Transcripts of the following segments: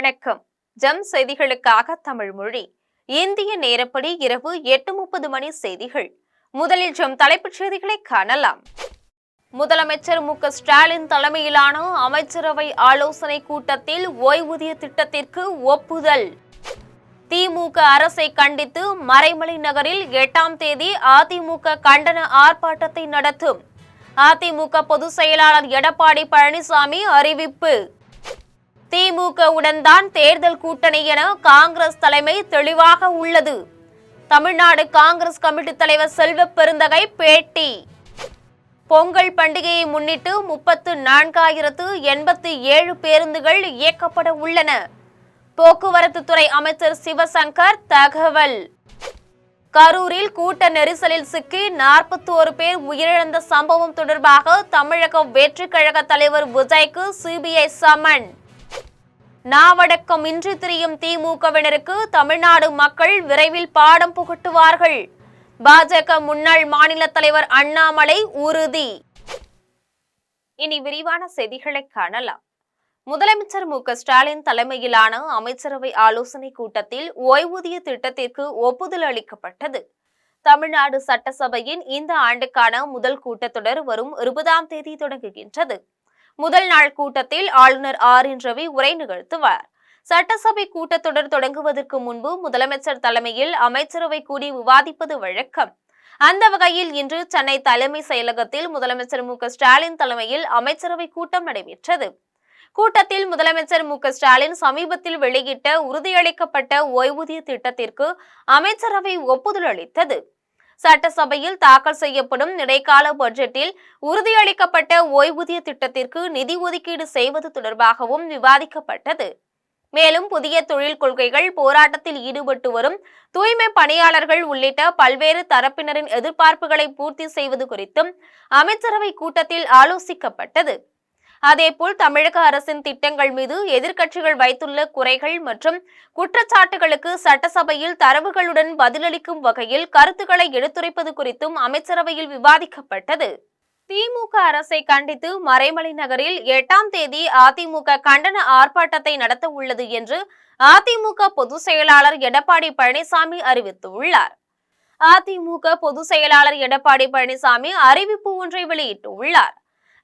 வணக்கம். ஜம் செய்திகளுக்காக தமிழ் மொழி. இந்திய நேரப்படி இரவு 8:30 மணி செய்திகள். முதலில் ஜம் தலைப்புச் செய்திகளை காணலாம். முதலமைச்சர் மு.க. ஸ்டாலின் தலைமையிலான அமைச்சரவை ஆலோசனை கூட்டத்தில் ஓய்வூதிய திட்டத்திற்கு ஒப்புதல். திமுக அரசை கண்டித்து மறைமலை நகரில் 8ஆம் தேதி அதிமுக கண்டன ஆர்ப்பாட்டத்தை நடத்தும். அதிமுக பொதுச் செயலாளர் எடப்பாடி பழனிசாமி அறிவிப்பு. திமுகவுடன் தான் தேர்தல் கூட்டணி என காங்கிரஸ் தலைமை தெளிவாக உள்ளது. தமிழ்நாடு காங்கிரஸ் கமிட்டி தலைவர் செல்வ பெருந்தகை பேட்டி. பொங்கல் பண்டிகையை முன்னிட்டு 34,087 பேருந்துகள் இயக்கப்பட உள்ளன. போக்குவரத்து துறை அமைச்சர் சிவசங்கர் தகவல். கரூரில் கூட்ட நெரிசலில் சிக்கி 41 பேர் உயிரிழந்த சம்பவம் தொடர்பாக தமிழக வெற்றிக் கழக தலைவர் விஜய்க்கு சிபிஐ சமன். நாவடக்கம் இன்றி திரியும் திமுகவினருக்கு தமிழ்நாடு மக்கள் விரைவில் பாடம் புகட்டுவார்கள். பாஜக முன்னாள் மாநில தலைவர் அண்ணாமலை உறுதி. இனி விரிவான செய்திகளை காணலாம். முதலமைச்சர் மு.க. ஸ்டாலின் தலைமையிலான அமைச்சரவை ஆலோசனை கூட்டத்தில் ஓய்வூதிய திட்டத்திற்கு ஒப்புதல் அளிக்கப்பட்டது. தமிழ்நாடு சட்டசபையின் இந்த ஆண்டுக்கான முதல் கூட்டத்தொடர் வரும் 20ஆம் தேதி தொடங்குகின்றது. முதல் நாள் கூட்டத்தில் ஆளுநர் ஆர்.என். ரவி உரை நிகழ்த்துவார். சட்டசபை கூட்டத்தொடர் தொடங்குவதற்கு முன்பு முதலமைச்சர் தலைமையில் அமைச்சரவை கூடி விவாதிப்பது வழக்கம். அந்த வகையில் இன்று சென்னை தலைமை செயலகத்தில் முதலமைச்சர் மு.க. ஸ்டாலின் தலைமையில் அமைச்சரவை கூட்டம் நடைபெற்றது. கூட்டத்தில் முதலமைச்சர் மு.க. ஸ்டாலின் சமீபத்தில் வெளியிட்ட உறுதியளிக்கப்பட்ட ஓய்வூதிய திட்டத்திற்கு அமைச்சரவை ஒப்புதல் அளித்தது. சட்டசபையில் தாக்கல் செய்யப்படும் இடைக்கால பட்ஜெட்டில் உறுதியளிக்கப்பட்ட ஓய்வூதிய திட்டத்திற்கு நிதி ஒதுக்கீடு செய்வது தொடர்பாகவும் விவாதிக்கப்பட்டது. மேலும் புதிய தொழில் கொள்கைகள், போராட்டத்தில் ஈடுபட்டு வரும் தூய்மை பணியாளர்கள் உள்ளிட்ட பல்வேறு தரப்பினரின் எதிர்பார்ப்புகளை பூர்த்தி செய்வது குறித்தும் அமைச்சரவை கூட்டத்தில் ஆலோசிக்கப்பட்டது. அதேபோல் தமிழக அரசின் திட்டங்கள் மீது எதிர்க்கட்சிகள் வைத்துள்ள குறைகள் மற்றும் குற்றச்சாட்டுகளுக்கு சட்டசபையில் தரவுகளுடன் பதிலளிக்கும் வகையில் கருத்துக்களை எடுத்துரைப்பது குறித்தும் அமைச்சரவையில் விவாதிக்கப்பட்டது. திமுக அரசை கண்டித்து மறைமலை நகரில் 8ஆம் தேதி அதிமுக கண்டன ஆர்ப்பாட்டத்தை நடத்த உள்ளது என்று அதிமுக பொதுச் செயலாளர் எடப்பாடி பழனிசாமி அறிவித்துள்ளார். அதிமுக பொதுச் செயலாளர் எடப்பாடி பழனிசாமி அறிவிப்பு ஒன்றை வெளியிட்டுள்ளார்.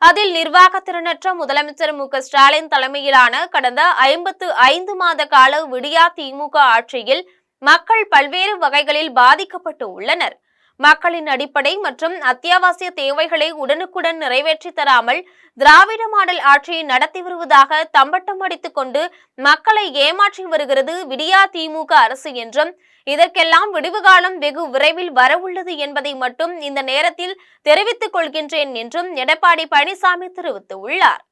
அதில் நிர்வாக திறனற்ற முதலமைச்சர் மு.க. ஸ்டாலின் தலைமையிலான கடந்த 55 மாத கால விடியா திமுக ஆட்சியில் மக்கள் பல்வேறு வகைகளில் பாதிக்கப்பட்டு உள்ளனர். மக்களின் அடிப்படை மற்றும் அத்தியாவசிய தேவைகளை உடனுக்குடன் நிறைவேற்றி தராமல் திராவிட மாடல் ஆட்சியை நடத்தி வருவதாக தம்பட்டம் அடித்துக் கொண்டு மக்களை ஏமாற்றி வருகிறது விடியா திமுக அரசு என்றும், இதற்கெல்லாம் விடிவு காலம் வெகு விரைவில் வரவுள்ளது என்பதை மட்டும் இந்த நேரத்தில் தெரிவித்துக் கொள்கின்றேன் என்றும் எடப்பாடி பழனிசாமி தெரிவித்துள்ளார்.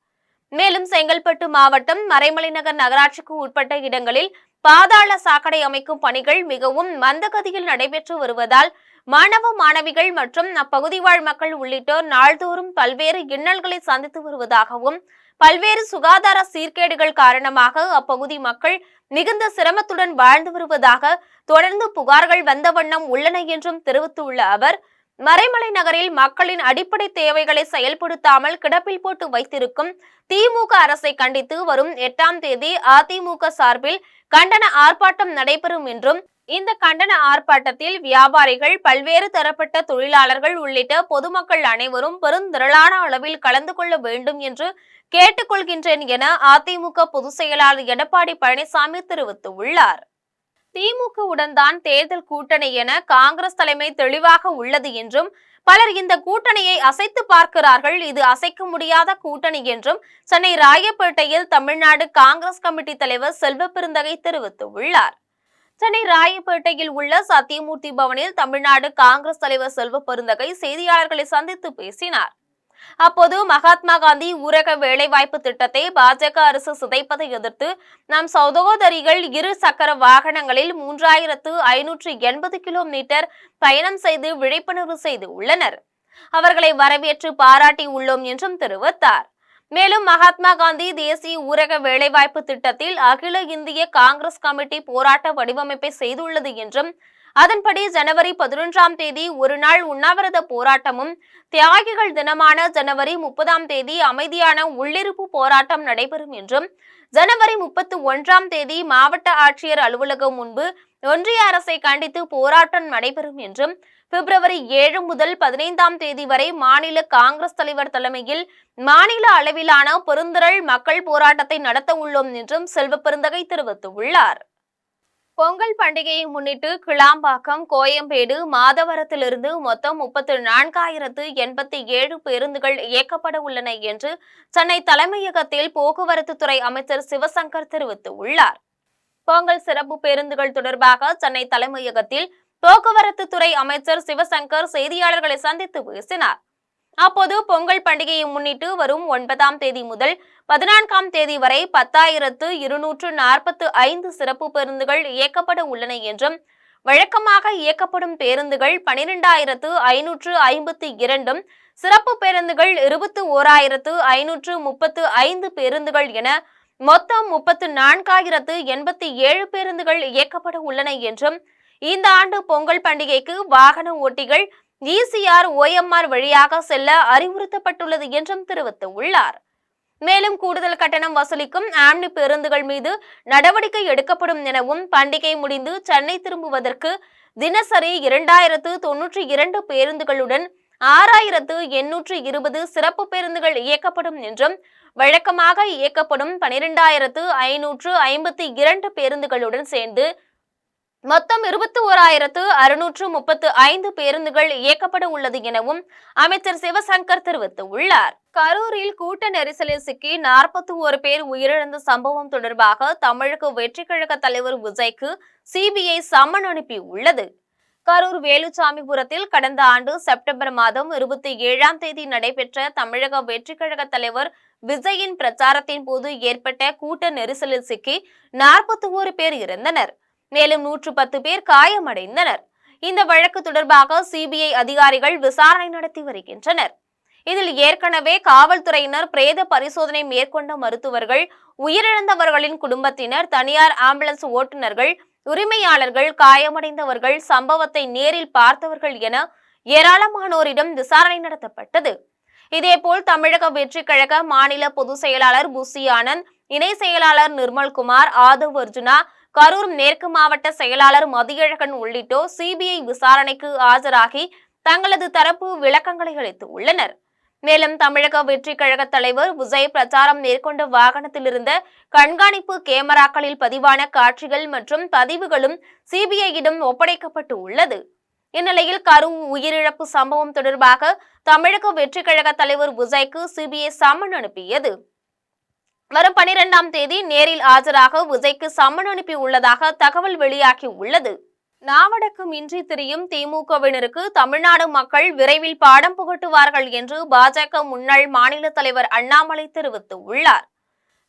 மேலும் செங்கல்பட்டு மாவட்டம் மறைமலை நகர் நகராட்சிக்கு உட்பட்ட இடங்களில் பாதாள சாக்கடை அமைக்கும் பணிகள் மிகவும் மந்தகதியில் நடைபெற்று வருவதால் மாணவ மாணவிகள் மற்றும் அப்பகுதி வாழ் மக்கள் உள்ளிட்டோர் நாள்தோறும் பல்வேறு இன்னல்களை சந்தித்து வருவதாகவும், பல்வேறு சுகாதார சீர்கேடுகள் காரணமாக அப்பகுதி மக்கள் மிகுந்த சிரமத்துடன் வாழ்ந்து வருவதாக தொடர்ந்து புகார்கள் வந்த வண்ணம் உள்ளன என்றும் தெரிவித்துள்ள அவர், மறைமலை நகரில் மக்களின் அடிப்படை தேவைகளை செயல்படுத்தாமல் கிடப்பில் போட்டு வைத்திருக்கும் திமுக அரசை கண்டித்து வரும் 8ஆம் தேதி அதிமுக சார்பில் கண்டன ஆர்ப்பாட்டம் நடைபெறும் என்றும், இந்த கண்டன ஆர்ப்பாட்டத்தில் வியாபாரிகள், பல்வேறு தரப்பட்ட தொழிலாளர்கள் உள்ளிட்ட பொதுமக்கள் அனைவரும் பெருந்திரளான அளவில் கலந்து கொள்ள வேண்டும் என்று கேட்டுக்கொள்கின்றேன் என அதிமுக பொதுச் செயலாளர் எடப்பாடி பழனிசாமி தெரிவித்துள்ளார். திமுகவுடன் தான் தேர்தல் கூட்டணி என காங்கிரஸ் தலைமை தெளிவாக உள்ளது என்றும், பலர் இந்த கூட்டணியை அசைத்து பார்க்கிறார்கள். இது அசைக்க முடியாத கூட்டணி என்றும் சென்னை ராயப்பேட்டையில் தமிழ்நாடு காங்கிரஸ் கமிட்டி தலைவர் செல்வ பெருந்தகை தெரிவித்துள்ளார். சென்னை ராயப்பேட்டையில் உள்ள சத்தியமூர்த்தி பவனில் தமிழ்நாடு காங்கிரஸ் தலைவர் செல்வ பெருந்தகை செய்தியாளர்களை சந்தித்து பேசினார். அப்போது மகாத்மா காந்தி ஊரக வேலைவாய்ப்பு திட்டத்தை பாஜக அரசு சிதைப்பதை எதிர்த்து நம் சகோதரிகள் 2 சக்கர வாகனங்களில் 3580 கிலோமீட்டர் பயணம் செய்து விழிப்புணர்வு செய்து உள்ளனர். அவர்களை வரவேற்று பாராட்டி உள்ளோம் என்றும் தெரிவித்தார். மேலும் மகாத்மா காந்தி தேசிய ஊரக வேலைவாய்ப்பு திட்டத்தில் அகில இந்திய காங்கிரஸ் கமிட்டி போராட்ட வடிவமைப்பை செய்துள்ளது என்றும், அதன்படி ஜனவரி 11ஆம் தேதி ஒருநாள் உண்ணாவிரத போராட்டமும், தியாகிகள் தினமான ஜனவரி 30ஆம் தேதி அமைதியான உள்ளிருப்பு போராட்டம் நடைபெறும் என்றும், ஜனவரி 31ஆம் தேதி மாவட்ட ஆட்சியர் அலுவலகம் முன்பு ஒன்றிய அரசை கண்டித்து போராட்டம் நடைபெறும் என்றும், பிப்ரவரி 7 முதல் 15ஆம் தேதி வரை மாநில காங்கிரஸ் தலைவர் தலைமையில் மாநில அளவிலான பெருந்திரள் மக்கள் போராட்டத்தை நடத்த உள்ளோம் என்றும் செல்வ பெருந்தகை தெரிவித்துள்ளார். பொங்கல் பண்டிகையை முன்னிட்டு கிளாம்பாக்கம், கோயம்பேடு, மாதவரத்திலிருந்து மொத்தம் 34,087 பேருந்துகள் இயக்கப்பட உள்ளன என்று சென்னை தலைமையகத்தில் போக்குவரத்து துறை அமைச்சர் சிவசங்கர் தெரிவித்துள்ளார். பொங்கல் சிறப்பு பேருந்துகள் தொடர்பாக சென்னை தலைமையகத்தில் போக்குவரத்து துறை அமைச்சர் சிவசங்கர் செய்தியாளர்களை சந்தித்து பேசினார். அப்போது பொங்கல் பண்டிகையை முன்னிட்டு வரும் 9ஆம் தேதி முதல் 14ஆம் தேதி வரை 10,245 சிறப்பு பேருந்துகள் இயக்கப்பட உள்ளன என்றும், வழக்கமாக இயக்கப்படும் பேருந்துகள் 12,552, சிறப்பு பேருந்துகள் 21,535 பேருந்துகள் என மொத்தம் 34,087 பேருந்துகள் இயக்கப்பட உள்ளன என்றும், இந்த ஆண்டு பொங்கல் பண்டிகைக்கு வாகன ஓட்டிகள் ECR, OMR வழியாக செல்ல அறிவுறுத்தப்பட்டுள்ளது என்றும் தெரிவித்துள்ளார். மேலும் கூடுதல் கட்டணம் வசூலிக்கும் ஆம்னி பேருந்துகள் மீது நடவடிக்கை எடுக்கப்படும் எனவும், பண்டிகை முடிந்து சென்னை திரும்புவதற்கு தினசரி 2,092 பேருந்துகளுடன் 6,820 சிறப்பு பேருந்துகள் இயக்கப்படும் என்றும், வழக்கமாக இயக்கப்படும் 12,552 பேருந்துகளுடன் சேர்ந்து மொத்தம் 21,635 பேருந்துகள் இயக்கப்பட உள்ளது எனவும் அமைச்சர் சிவசங்கர் தெரிவித்துள்ளார். கரூரில் கூட்ட நெரிசலில் சிக்கி 41 பேர் உயிரிழந்த சம்பவம் தொடர்பாக தமிழக வெற்றிக் கழக தலைவர் விஜய்க்கு CBI சம்மன் அனுப்பியுள்ளது. கரூர் வேலுச்சாமிபுரத்தில் கடந்த ஆண்டு செப்டம்பர் மாதம் 27ஆம் தேதி நடைபெற்ற தமிழக வெற்றிக் கழக தலைவர் விஜயின் பிரச்சாரத்தின் போது ஏற்பட்ட கூட்ட நெரிசலில் சிக்கி 41 பேர் இறந்தனர். மேலும் 110 பேர் காயமடைந்தனர். இந்த வழக்கு தொடர்பாக CBI அதிகாரிகள் விசாரணை நடத்தி வருகின்றனர். இதில் ஏற்கனவே காவல்துறையினர் பிரேத பரிசோதனை மேற்கொண்ட மருத்துவர்கள், உயிரிழந்தவர்களின் குடும்பத்தினர், தனியார் ஆம்புலன்ஸ் ஓட்டுநர்கள், உரிமையாளர்கள், காயமடைந்தவர்கள், சம்பவத்தை நேரில் பார்த்தவர்கள் என ஏராளமானோரிடம் விசாரணை நடத்தப்பட்டது. இதேபோல் தமிழக வெற்றிக் கழக மாநில பொதுச் செயலாளர் புசி ஆனந்த், இணை செயலாளர் நிர்மல்குமார், ஆதவ் அர்ஜுனா, கரூர் மேற்கு மாவட்ட செயலாளர் மதியழகன் உள்ளிட்டோர் CBI விசாரணைக்கு ஆஜராகி தங்களது தரப்பு விளக்கங்களை அளித்து உள்ளனர். மேலும் தமிழக வெற்றிக் கழக தலைவர் விஜய் பிரச்சாரம் மேற்கொண்ட வாகனத்திலிருந்த கண்காணிப்பு கேமராக்களில் பதிவான காட்சிகள் மற்றும் பதிவுகளும் CBI-யிடம் ஒப்படைக்கப்பட்டு உள்ளது. இந்நிலையில் கரூர் உயிரிழப்பு சம்பவம் தொடர்பாக தமிழக வெற்றிக் கழக தலைவர் விஜய்க்கு CBI சம்மன் அனுப்பியது. வரும் 12ஆம் தேதி நேரில் ஆஜராக விஜய்க்கு சம்மன் அனுப்பி உள்ளதாக தகவல் வெளியாகி உள்ளது. நாவடக்கம் இன்றி திரியும் திமுகவினருக்கு தமிழ்நாடு மக்கள் விரைவில் பாடம் புகட்டுவார்கள் என்று பாஜக முன்னாள் மாநில தலைவர் அண்ணாமலை தெரிவித்துள்ளார்.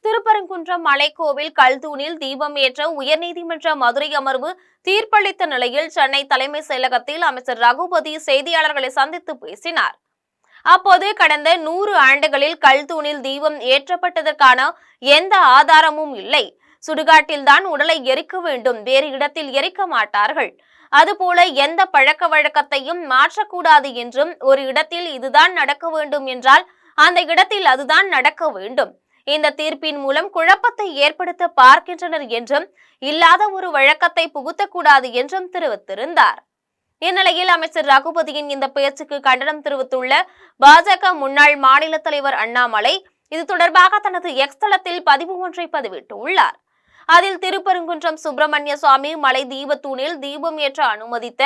திருப்பரங்குன்றம் மலைக்கோவில் கல்தூணில் தீபம் ஏற்ற உயர்நீதிமன்ற மதுரை அமர்வு தீர்ப்பளித்த நிலையில் சென்னை தலைமை செயலகத்தில் அமைச்சர் ரகுபதி செய்தியாளர்களை சந்தித்து பேசினார். அப்போது கடந்த 100 ஆண்டுகளில் கல்தூணில் தீபம் ஏற்றப்பட்டதற்கான எந்த ஆதாரமும் இல்லை. சுடுகாட்டில்தான் உடலை எரிக்க வேண்டும், வேறு இடத்தில் எரிக்க மாட்டார்கள். அதுபோல எந்த பழக்க வழக்கத்தையும் மாற்றக்கூடாது என்றும், ஒரு இடத்தில் இதுதான் நடக்க வேண்டும் என்றால் அந்த இடத்தில் அதுதான் நடக்க வேண்டும். இந்த தீர்ப்பின் மூலம் குழப்பத்தை ஏற்படுத்த பார்க்கின்றனர் என்றும், இல்லாத ஒரு வழக்கத்தை புகுத்தக்கூடாது என்றும் தெரிவித்திருந்தார். இந்நிலையில் அமைச்சர் ரகுபதியின் இந்த பேச்சுக்கு கண்டனம் தெரிவித்துள்ள பாஜக முன்னாள் மாநில தலைவர் அண்ணாமலை இது தொடர்பாக தனது எக்ஸ் தளத்தில் பதிவு ஒன்றை பதிவிட்டுள்ளார். அதில் திருப்பரங்குன்றம் சுப்பிரமணிய சுவாமி மலை தீபத்தூணில் தீபம் ஏற்ற அனுமதித்த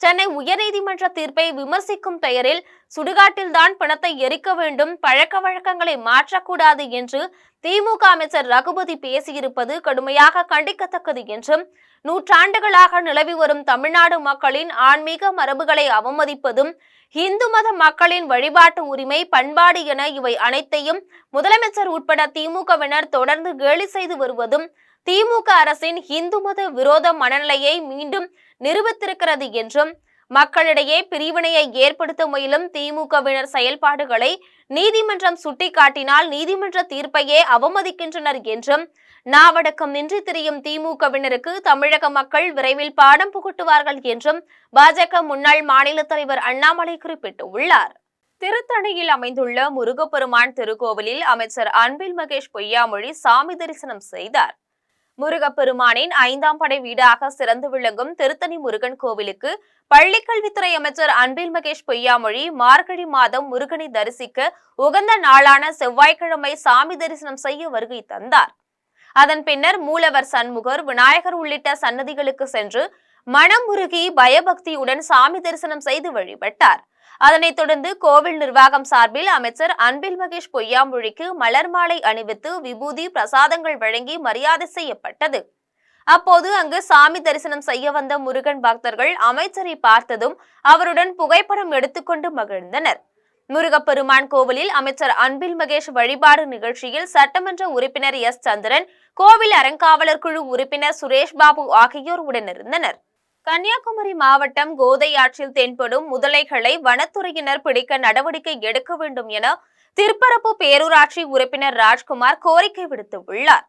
சென்னை உயர்நீதிமன்ற தீர்ப்பை விமர்சிக்கும் பெயரில் சுடுகாட்டில்தான் பணத்தை எரிக்க வேண்டும், பழக்க வழக்கங்களை மாற்றக்கூடாது என்று திமுக அமைச்சர் ரகுபதி பேசியிருப்பது கடுமையாக கண்டிக்கத்தக்கது என்றும், நூற்றாண்டுகளாக நிலவி வரும் தமிழ்நாடு மக்களின் ஆன்மீக மரபுகளை அவமதிப்பதும், இந்து மத மக்களின் வழிபாட்டு உரிமை, பண்பாடு என இவை அனைத்தையும் முதலமைச்சர் உட்பட திமுகவினர் தொடர்ந்து கேலி செய்து வருவதும் திமுக அரசின் இந்து மத விரோத மனநிலையை மீண்டும் நிரூபித்திருக்கிறது என்றும், மக்களிடையே பிரிவினையை ஏற்படுத்த முயலும் திமுகவினர் செயல்பாடுகளை நீதிமன்றம் சுட்டிக்காட்டினால் நீதிமன்ற தீர்ப்பையே அவமதிக்கின்றனர் என்றும், நாவடக்கமின்றி திரியும் திமுகவினருக்கு தமிழக மக்கள் விரைவில் பாடம் புகட்டுவார்கள் என்றும் பாஜக முன்னாள் மாநில தலைவர் அண்ணாமலை குறிப்பிட்டுள்ளார். திருத்தணியில் அமைந்துள்ள முருகப்பெருமான் திருக்கோவிலில் அமைச்சர் அன்பில் மகேஷ் பொய்யாமொழி சாமி தரிசனம் செய்தார். முருகப்பெருமானின் 5ஆம் படை வீடாக சிறந்து விளங்கும் திருத்தணி முருகன் கோவிலுக்கு பள்ளிக்கல்வித்துறை அமைச்சர் அன்பில் மகேஷ் பொய்யாமொழி மார்கழி மாதம் முருகனை தரிசிக்க உகந்த நாளான செவ்வாய்க்கிழமை சாமி தரிசனம் செய்ய வருகை தந்தார். அதன் பின்னர் மூலவர் சண்முகர், விநாயகர் உள்ளிட்ட சன்னதிகளுக்கு சென்று மனமுருகி பயபக்தியுடன் சாமி தரிசனம் செய்து வழிபட்டார். அதனைத் தொடர்ந்து கோவில் நிர்வாகம் சார்பில் அமைச்சர் அன்பில் மகேஷ் பொய்யாமொழிக்கு மலர் மாலை அணிவித்து விபூதி பிரசாதங்கள் வழங்கி மரியாதை செய்யப்பட்டது. அப்போது அங்கு சாமி தரிசனம் செய்ய வந்த முருகன் பக்தர்கள் அமைச்சரை பார்த்ததும் அவருடன் புகைப்படம் எடுத்துக்கொண்டு மகிழ்ந்தனர். முருகப்பெருமான் கோவிலில் அமைச்சர் அன்பில் மகேஷ் வழிபாடு நிகழ்ச்சியில் சட்டமன்ற உறுப்பினர் எஸ். சந்திரன், கோவில் அறங்காவலர் குழு உறுப்பினர் சுரேஷ் பாபு ஆகியோர் உடனிருந்தனர். கன்னியாகுமரி மாவட்டம் கோதை ஆற்றில் தென்படும் முதலைகளை வனத்துறையினர் பிடிக்க நடவடிக்கை எடுக்க வேண்டும் என திருப்பரப்பு பேரூராட்சி உறுப்பினர் ராஜ்குமார் கோரிக்கை விடுத்துள்ளார்.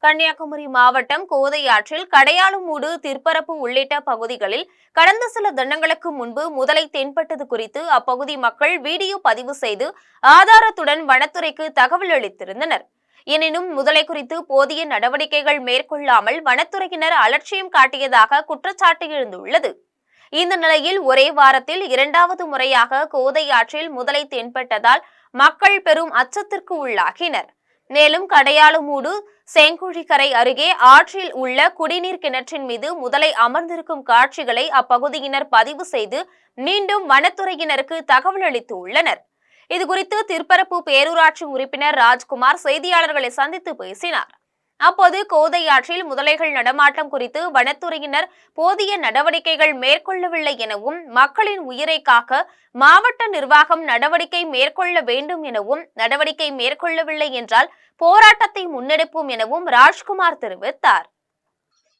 கன்னியாகுமரி மாவட்டம் கோதை ஆற்றில் கடையாலுமூடு, திருப்பரப்பு உள்ளிட்ட பகுதிகளில் கடந்த சில தினங்களுக்கு முன்பு முதலை தென்பட்டது குறித்து அப்பகுதி மக்கள் வீடியோ பதிவு செய்து ஆதாரத்துடன் வனத்துறைக்கு தகவல் அளித்திருந்தனர். எனினும் முதலை குறித்து போதிய நடவடிக்கைகள் மேற்கொள்ளாமல் வனத்துறையினர் அலட்சியம் காட்டியதாக குற்றச்சாட்டு எழுந்துள்ளது. இந்த நிலையில் ஒரே வாரத்தில் 2வது முறையாக கோதை ஆற்றில் முதலை தென்பட்டதால் மக்கள் பெரும் அச்சத்திற்கு உள்ளாகினர். மேலும் கடையாலுமூடு, செங்குழிக்கரை அருகே ஆற்றில் உள்ள குடிநீர் கிணற்றின் மீது முதலை அமர்ந்திருக்கும் காட்சிகளை அப்பகுதியினர் பதிவு செய்து மீண்டும் வனத்துறையினருக்கு தகவல் அளித்துள்ளனர். இதுகுறித்து திருப்பரப்பு பேரூராட்சி உறுப்பினர் ராஜ்குமார் செய்தியாளர்களை சந்தித்து பேசினார். அப்போது கோதை ஆற்றில் முதலைகள் நடமாட்டம் குறித்து வனத்துறையினர் போதிய நடவடிக்கைகள் மேற்கொள்ளவில்லை எனவும், மக்களின் உயிரை காக்க மாவட்ட நிர்வாகம் நடவடிக்கை மேற்கொள்ள வேண்டும் எனவும், நடவடிக்கை மேற்கொள்ளவில்லை என்றால் போராட்டத்தை முன்னெடுப்போம் எனவும் ராஜ்குமார் தெரிவித்தார்.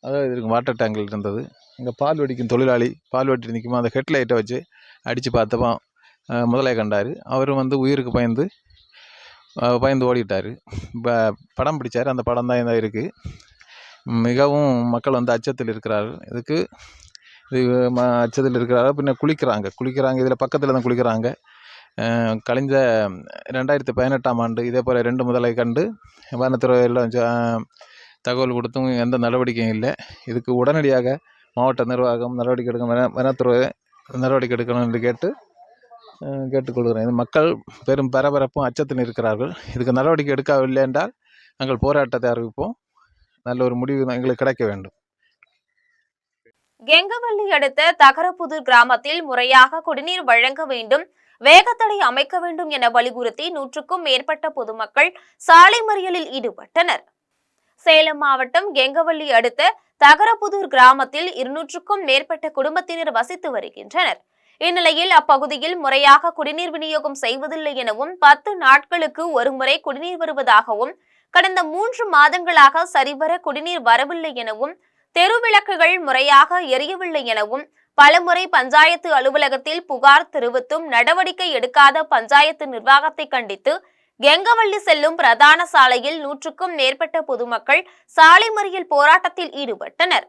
அதாவது இதுக்கு வாட்டர் டேங்கில் இருந்தது. இங்கே பால் வெடிக்கும் தொழிலாளி பால் வெட்டி நிற்குமா அந்த ஹெட்லைட்டை வச்சு அடித்து பார்த்தப்போ முதலை கண்டார். அவரும் உயிருக்கு பயந்து ஓடிட்டார். படம் பிடிச்சார். அந்த படம் தான் இருக்குது. மிகவும் மக்கள் அச்சத்தில் இருக்கிறார்கள். இது அச்சத்தில் இருக்கிறார்கள். பின்ன குளிக்கிறாங்க. இதில் பக்கத்தில் தான் குளிக்கிறாங்க. கழிந்த 2018ஆம் ஆண்டு இதே போல் 2 முதலை கண்டு வனத்துறையில் தகவல் கொடுத்தும் எந்த நடவடிக்கையும் இல்லை. இதுக்கு உடனடியாக மாவட்ட நிர்வாகம் நடவடிக்கை எடுக்கணும், வனத்துறை நடவடிக்கை எடுக்கணும் என்று கேட்டுக்கொள்கிறேன். இது மக்கள் பெரும் பரபரப்பும் அச்சத்தில் இருக்கிறார்கள். இதுக்கு நடவடிக்கை எடுக்கவில்லை என்றால் நாங்கள் போராட்டத்தை அறிவிப்போம். நல்ல ஒரு முடிவு எங்களுக்கு கிடைக்க வேண்டும். கெங்கவல்லி அடுத்த தகரப்புதூர் கிராமத்தில் முறையாக குடிநீர் வழங்க வேண்டும், வேகத்தடை அமைக்க வேண்டும் என வலியுறுத்தி 100க்கும் மேற்பட்ட பொதுமக்கள் சாலை மறியலில் ஈடுபட்டனர். சேலம் மாவட்டம் கெங்கவல்லி அடுத்த தகரப்புதூர் கிராமத்தில் 200க்கும் மேற்பட்ட குடும்பத்தினர் வசித்து வருகின்றனர். இந்நிலையில் அப்பகுதியில் முறையாக குடிநீர் விநியோகம் செய்வதில்லை எனவும், 10 நாட்களுக்கு ஒருமுறை குடிநீர் வருவதாகவும், கடந்த 3 மாதங்களாக சரிவர குடிநீர் வரவில்லை எனவும், தெருவிளக்குகள் முறையாக எரியவில்லை எனவும், பலமுறை பஞ்சாயத்து அலுவலகத்தில் புகார் தெரிவித்தும் நடவடிக்கை எடுக்காத பஞ்சாயத்து நிர்வாகத்தை கண்டித்து கெங்கவல்லி செல்லும் பிரதான சாலையில் 100க்கும் மேற்பட்ட பொதுமக்கள் சாலை மறியல் போராட்டத்தில் ஈடுபட்டனர்.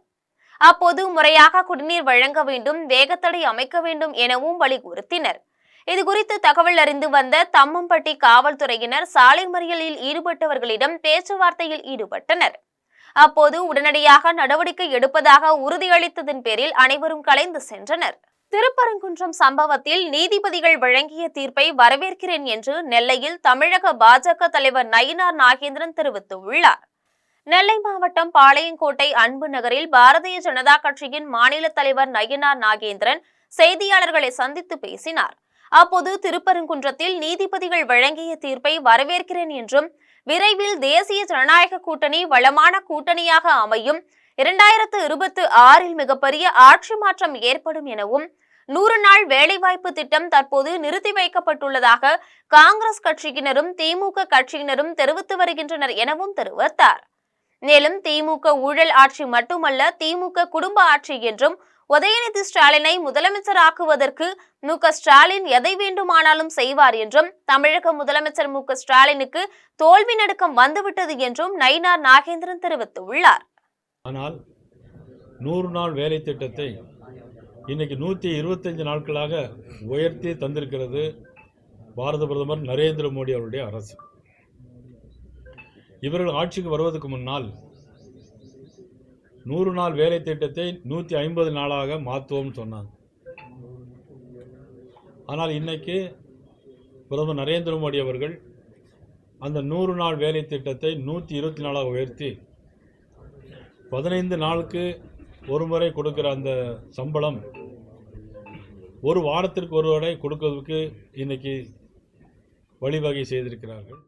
அப்போது முறையாக குடிநீர் வழங்க வேண்டும், வேகத்தடை அமைக்க வேண்டும் எனவும் வலியுறுத்தினர். இதுகுறித்து தகவல் அறிந்து வந்த தம்மம்பட்டி காவல்துறையினர் சாலை மறியலில் ஈடுபட்டவர்களிடம் பேச்சுவார்த்தையில் ஈடுபட்டனர். அப்போது உடனடியாக நடவடிக்கை எடுப்பதாக உறுதியளித்ததன் பேரில் அனைவரும் கலைந்து சென்றனர். திருப்பரங்குன்றம் சம்பவத்தில் நீதிபதிகள் வழங்கிய தீர்ப்பை வரவேற்கிறேன் என்று நெல்லையில் தமிழக பாஜக தலைவர் நயினார் நாகேந்திரன் தெரிவித்துள்ளார். நெல்லை மாவட்டம் பாளையங்கோட்டை அன்பு நகரில் பாரதிய ஜனதா கட்சியின் மாநில தலைவர் நயினார் நாகேந்திரன் செய்தியாளர்களை சந்தித்து பேசினார். அப்போது திருப்பரங்குன்றத்தில் நீதிபதிகள் வழங்கிய தீர்ப்பை வரவேற்கிறேன் என்றும், விரைவில் தேசிய ஜனநாயக கூட்டணி வளமான கூட்டணியாக அமையும், 2026இல் மிகப்பெரிய ஆட்சி மாற்றம் ஏற்படும் எனவும், 100 நாள் வேலைவாய்ப்பு திட்டம் தற்போது நிறுத்தி வைக்கப்பட்டுள்ளதாக காங்கிரஸ் கட்சியினரும் திமுக கட்சியினரும் தெரிவித்து வருகின்றனர் எனவும் தெரிவித்தார். மேலும் திமுக ஊழல் ஆட்சி மட்டுமல்ல, திமுக குடும்ப ஆட்சி என்றும், உதயநிதி ஸ்டாலினை முதலமைச்சராக்குவதற்கு மு.க.ஸ்டாலின் எதை வேண்டுமானாலும் செய்வார் என்றும், தமிழக முதலமைச்சர் மு.க.ஸ்டாலினுக்கு தோல்வி நடுக்கம் வந்துவிட்டது என்றும் நயினார் நாகேந்திரன் தெரிவித்துள்ளார். ஆனால் 100 நாள் வேலை திட்டத்தை இன்னைக்கு 125 நாட்களாக உயர்த்தி தந்திருக்கிறது பாரத பிரதமர் நரேந்திர மோடி அவருடைய அரசு. இவர்கள் ஆட்சிக்கு வருவதற்கு முன்னால் 100 நாள் வேலை திட்டத்தை 150 நாளாக மாற்றுவோம் சொன்னாங்க. ஆனால் இன்னைக்கு பிரதமர் நரேந்திர மோடி அவர்கள் அந்த 100 நாள் வேலை திட்டத்தை 120 நாளாக உயர்த்தி 15 நாளுக்கு ஒரு முறை கொடுக்கிற அந்த சம்பளம் ஒரு வாரத்திற்கு ஒரு முறை கொடுப்பதற்கு இன்னைக்கு வழிவகை செய்திருக்கிறார்கள்.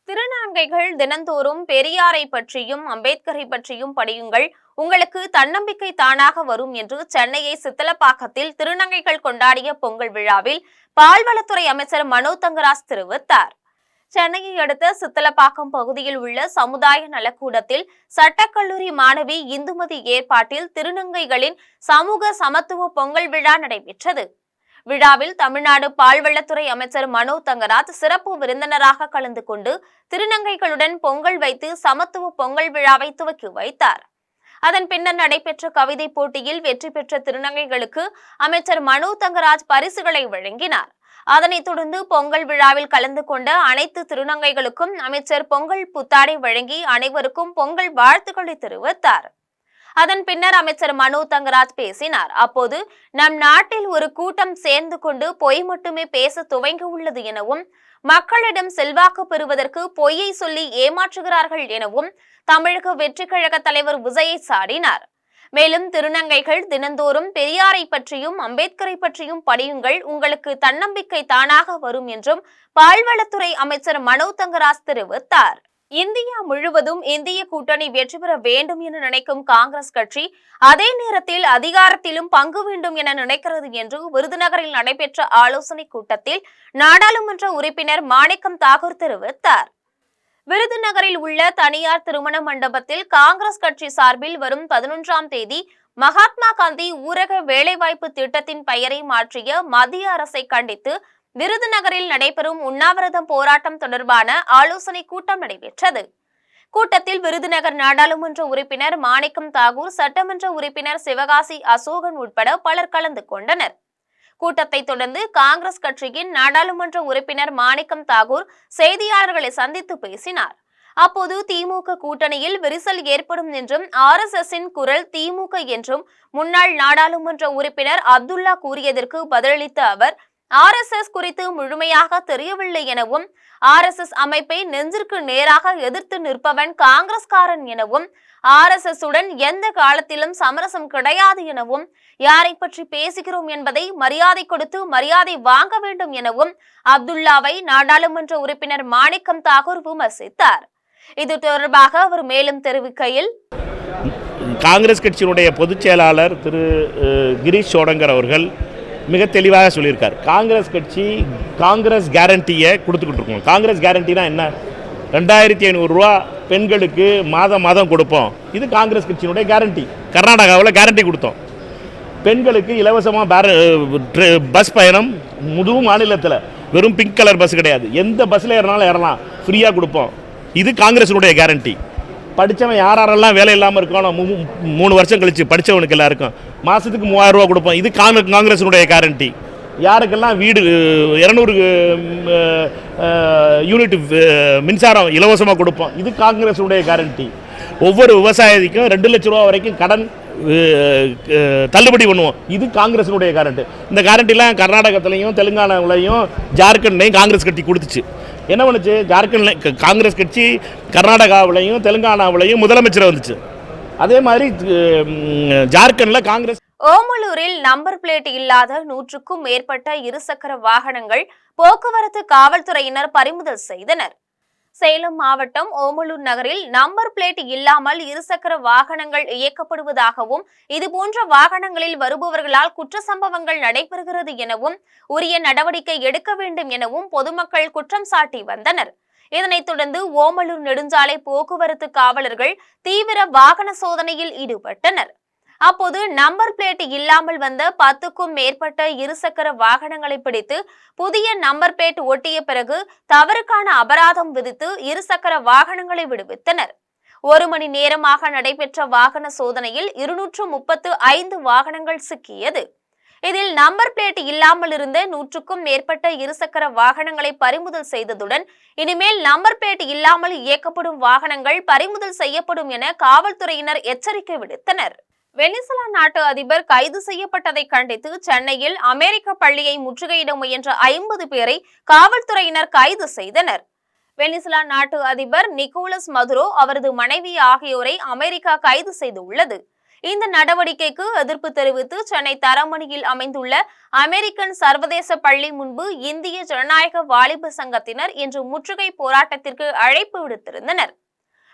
திருநங்கைகள் தினந்தோறும் பெரியாரை பற்றியும் அம்பேத்கரை பற்றியும் படியுங்கள், உங்களுக்கு தன்னம்பிக்கை தானாக வரும் என்று சென்னையை சித்தலப்பாக்கத்தில் திருநங்கைகள் கொண்டாடிய பொங்கல் விழாவில் பால்வளத்துறை அமைச்சர் மனோ தங்கராஜ் தெரிவித்தார். சென்னையை அடுத்த சித்தலப்பாக்கம் பகுதியில் உள்ள சமுதாய நலக்கூடத்தில் சட்டக்கல்லூரி மாணவி இந்துமதி ஏற்பாட்டில் திருநங்கைகளின் சமூக சமத்துவ பொங்கல் விழா நடைபெற்றது. விழாவில் தமிழ்நாடு பால்வளத்துறை அமைச்சர் மனோ தங்கராஜ் சிறப்பு விருந்தினராக கலந்து கொண்டு திருநங்கைகளுடன் பொங்கல் வைத்து சமத்துவ பொங்கல் விழாவை துவக்கி வைத்தார். அதன் பின்னர் நடைபெற்ற கவிதை போட்டியில் வெற்றி பெற்ற திருநங்கைகளுக்கு அமைச்சர் மனோ தங்கராஜ் பரிசுகளை வழங்கினார். அதனைத் தொடர்ந்து பொங்கல் விழாவில் கலந்து கொண்ட அனைத்து திருநங்கைகளுக்கும் அமைச்சர் பொங்கல் புத்தாடை வழங்கி அனைவருக்கும் பொங்கல் வாழ்த்துக்களை தெரிவித்தார். அதன் பின்னர் அமைச்சர் மனோ தங்கராஜ் பேசினார். அப்போது நம் நாட்டில் ஒரு கூட்டம் சேர்ந்து கொண்டு பொய் மட்டுமே பேச துவங்கி உள்ளது எனவும், மக்களிடம் செல்வாக்கு பெறுவதற்கு பொய்யை சொல்லி ஏமாற்றுகிறார்கள் எனவும் தமிழக வெற்றி கழக தலைவர் விஜயை சாடினார். மேலும் திருநங்கைகள் தினந்தோறும் பெரியாரை பற்றியும் அம்பேத்கரை பற்றியும் படியுங்கள், உங்களுக்கு தன்னம்பிக்கை தானாக வரும் என்றும் பால்வளத்துறை அமைச்சர் மனோ தங்கராஜ் தெரிவித்தார். இந்தியா முழுவதும் இந்திய கூட்டணி வெற்றி பெற வேண்டும் என நினைக்கும் காங்கிரஸ் கட்சி அதே நேரத்தில் அதிகாரத்திலும் பங்கு வேண்டும் என நினைக்கிறது என்று விருதுநகரில் நடைபெற்ற ஆலோசனை கூட்டத்தில் நாடாளுமன்ற உறுப்பினர் மாணிக்கம் தாகூர் தெரிவித்தார். விருதுநகரில் உள்ள தனியார் திருமண மண்டபத்தில் காங்கிரஸ் கட்சி சார்பில் வரும் 11ஆம் தேதி மகாத்மா காந்தி ஊரக வேலைவாய்ப்பு திட்டத்தின் பெயரை மாற்றிய மத்திய அரசை கண்டித்து விருதுநகரில் நடைபெறும் உண்ணாவிரதம் போராட்டம் தொடர்பான ஆலோசனை கூட்டம் நடைபெற்றது. கூட்டத்தில் விருதுநகர் நாடாளுமன்ற உறுப்பினர் மாணிக்கம் தாகூர், சட்டமன்ற உறுப்பினர் சிவகாசி அசோகன் உட்பட பலர் கலந்து கொண்டனர். கூட்டத்தை தொடர்ந்து காங்கிரஸ் கட்சியின் நாடாளுமன்ற உறுப்பினர் மாணிக்கம் தாகூர் செய்தியாளர்களை சந்தித்து பேசினார். அப்போது திமுக கூட்டணியில் விரிசல் ஏற்படும் என்றும் RSSன் குரல் திமுக என்றும் முன்னாள் நாடாளுமன்ற உறுப்பினர் அப்துல்லா கூறியதற்கு பதிலளித்த அவர், RSS குறித்து முழுமையாக தெரியவில்லை எனவும், RSS அமைப்பை நெஞ்சிற்கு நேராக எதிர்த்து நிற்பவன் காங்கிரஸ்காரன் எனவும், RSS உடன் எந்த காலத்திலும் சமரசம் கிடையாது எனவும், யாரை பற்றி பேசுகிறோம் என்பதை மரியாதை கொடுத்து மரியாதை வாங்க வேண்டும் எனவும் அப்துல்லாவை நாடாளுமன்ற உறுப்பினர் மாணிக்கம் தாகூர் விமர்சித்தார். இது தொடர்பாக அவர் மேலும் தெரிவிக்கையில், காங்கிரஸ் கட்சியினுடைய பொதுச் செயலாளர் திரு கிரீஷ் சோடங்கர் அவர்கள் மிக தெளிவாக சொல்லியிருக்கார். காங்கிரஸ் கட்சி காங்கிரஸ் கேரண்டியை கொடுத்துக்கிட்டு இருக்கோம். காங்கிரஸ் கேரண்டினா என்ன? 2500 ரூபா பெண்களுக்கு மாதம் கொடுப்போம். இது காங்கிரஸ் கட்சியினுடைய கேரண்டி. கர்நாடகாவில் கேரண்டி கொடுத்தோம். பெண்களுக்கு இலவசமாக பஸ் பயணம் முழு மாநிலத்தில், வெறும் பிங்க் கலர் பஸ் கிடையாது, எந்த பஸ்ஸில் ஏறினாலும் ஏறலாம், ஃப்ரீயாக கொடுப்போம். இது காங்கிரஸினுடைய கேரண்டி. படித்தவன் யாரெல்லாம் வேலை இல்லாமல் இருக்கணும், 3 வருஷம் கழித்து படித்தவனுக்கு எல்லாருக்கும் மாதத்துக்கு 3000 ரூபா கொடுப்போம். இது காங்கிரஸினுடைய கேரண்டி. யாருக்கெல்லாம் வீடு 200 யூனிட் மின்சாரம் இலவசமாக கொடுப்போம். இது காங்கிரஸினுடைய கேரண்டி. ஒவ்வொரு விவசாயிக்கும் 2 லட்ச ரூபா வரைக்கும் கடன் தள்ளுபடி பண்ணுவோம். இது காங்கிரஸினுடைய கேரண்டி. இந்த கேரண்டிலாம் கர்நாடகத்திலையும் தெலுங்கானாவிலையும் ஜார்க்கண்ட்லையும் காங்கிரஸ் கட்சி கொடுத்துச்சு. என்ன பண்ணுச்சு? ஜார்க்கண்ட் காங்கிரஸ் கட்சி கர்நாடகாவிலையும் தெலுங்கானாவிலையும் முதலமைச்சர் வந்துச்சு. அதே மாதிரி ஜார்க்கண்டில் காங்கிரஸ். ஓமலூரில் நம்பர் பிளேட் இல்லாத 100க்கும் மேற்பட்ட இருசக்கர வாகனங்கள் போக்குவரத்து காவல்துறையினர் பறிமுதல் செய்தனர். சேலம் மாவட்டம் ஓமலூர் நகரில் நம்பர் பிளேட் இல்லாமல் இருசக்கர வாகனங்கள் இயக்கப்படுவதாகவும், இதுபோன்ற வாகனங்களில் வருபவர்களால் குற்ற சம்பவங்கள் நடைபெறுகிறது எனவும், உரிய நடவடிக்கை எடுக்க வேண்டும் எனவும் பொதுமக்கள் குற்றம் சாட்டி வந்தனர். இதனைத் தொடர்ந்து ஓமலூர் நெடுஞ்சாலை போக்குவரத்து காவலர்கள் தீவிர வாகன சோதனையில் ஈடுபட்டனர். அப்போது நம்பர் பிளேட் இல்லாமல் வந்த 10க்கும் மேற்பட்ட இருசக்கர வாகனங்களை பிடித்து புதிய நம்பர் பிளேட் ஒட்டிய பிறகு தவறுக்கான அபராதம் விதித்து இருசக்கர வாகனங்களை விடுவித்தனர். 1 மணி நேரமாக நடைபெற்ற வாகன சோதனையில் 235 வாகனங்கள் சிக்கியது. இதில் நம்பர் பிளேட் இல்லாமல் இருந்த 100க்கும் மேற்பட்ட இருசக்கர வாகனங்களை பறிமுதல் செய்ததுடன் இனிமேல் நம்பர் பிளேட் இல்லாமல் இயக்கப்படும் வாகனங்கள் பறிமுதல் செய்யப்படும் என காவல்துறையினர் எச்சரிக்கை விடுத்தனர். வெனிசுலா நாட்டு அதிபர் கைது செய்யப்பட்டதை கண்டித்து சென்னையில் அமெரிக்க பள்ளியை முற்றுகையிட முயன்ற 50 பேரை காவல்துறையினர் கைது செய்தனர். வெனிசுலா நாட்டு அதிபர் நிக்கோலஸ் மதுரோ, அவரது மனைவி ஆகியோரை அமெரிக்கா கைது செய்துள்ளது. இந்த நடவடிக்கைக்கு எதிர்ப்பு தெரிவித்து சென்னை தரமணியில் அமைந்துள்ள அமெரிக்கன் சர்வதேச பள்ளி முன்பு இந்திய ஜனநாயக வாலிப சங்கத்தினர் இன்று முற்றுகை போராட்டத்திற்கு அழைப்பு விடுத்திருந்தனர்.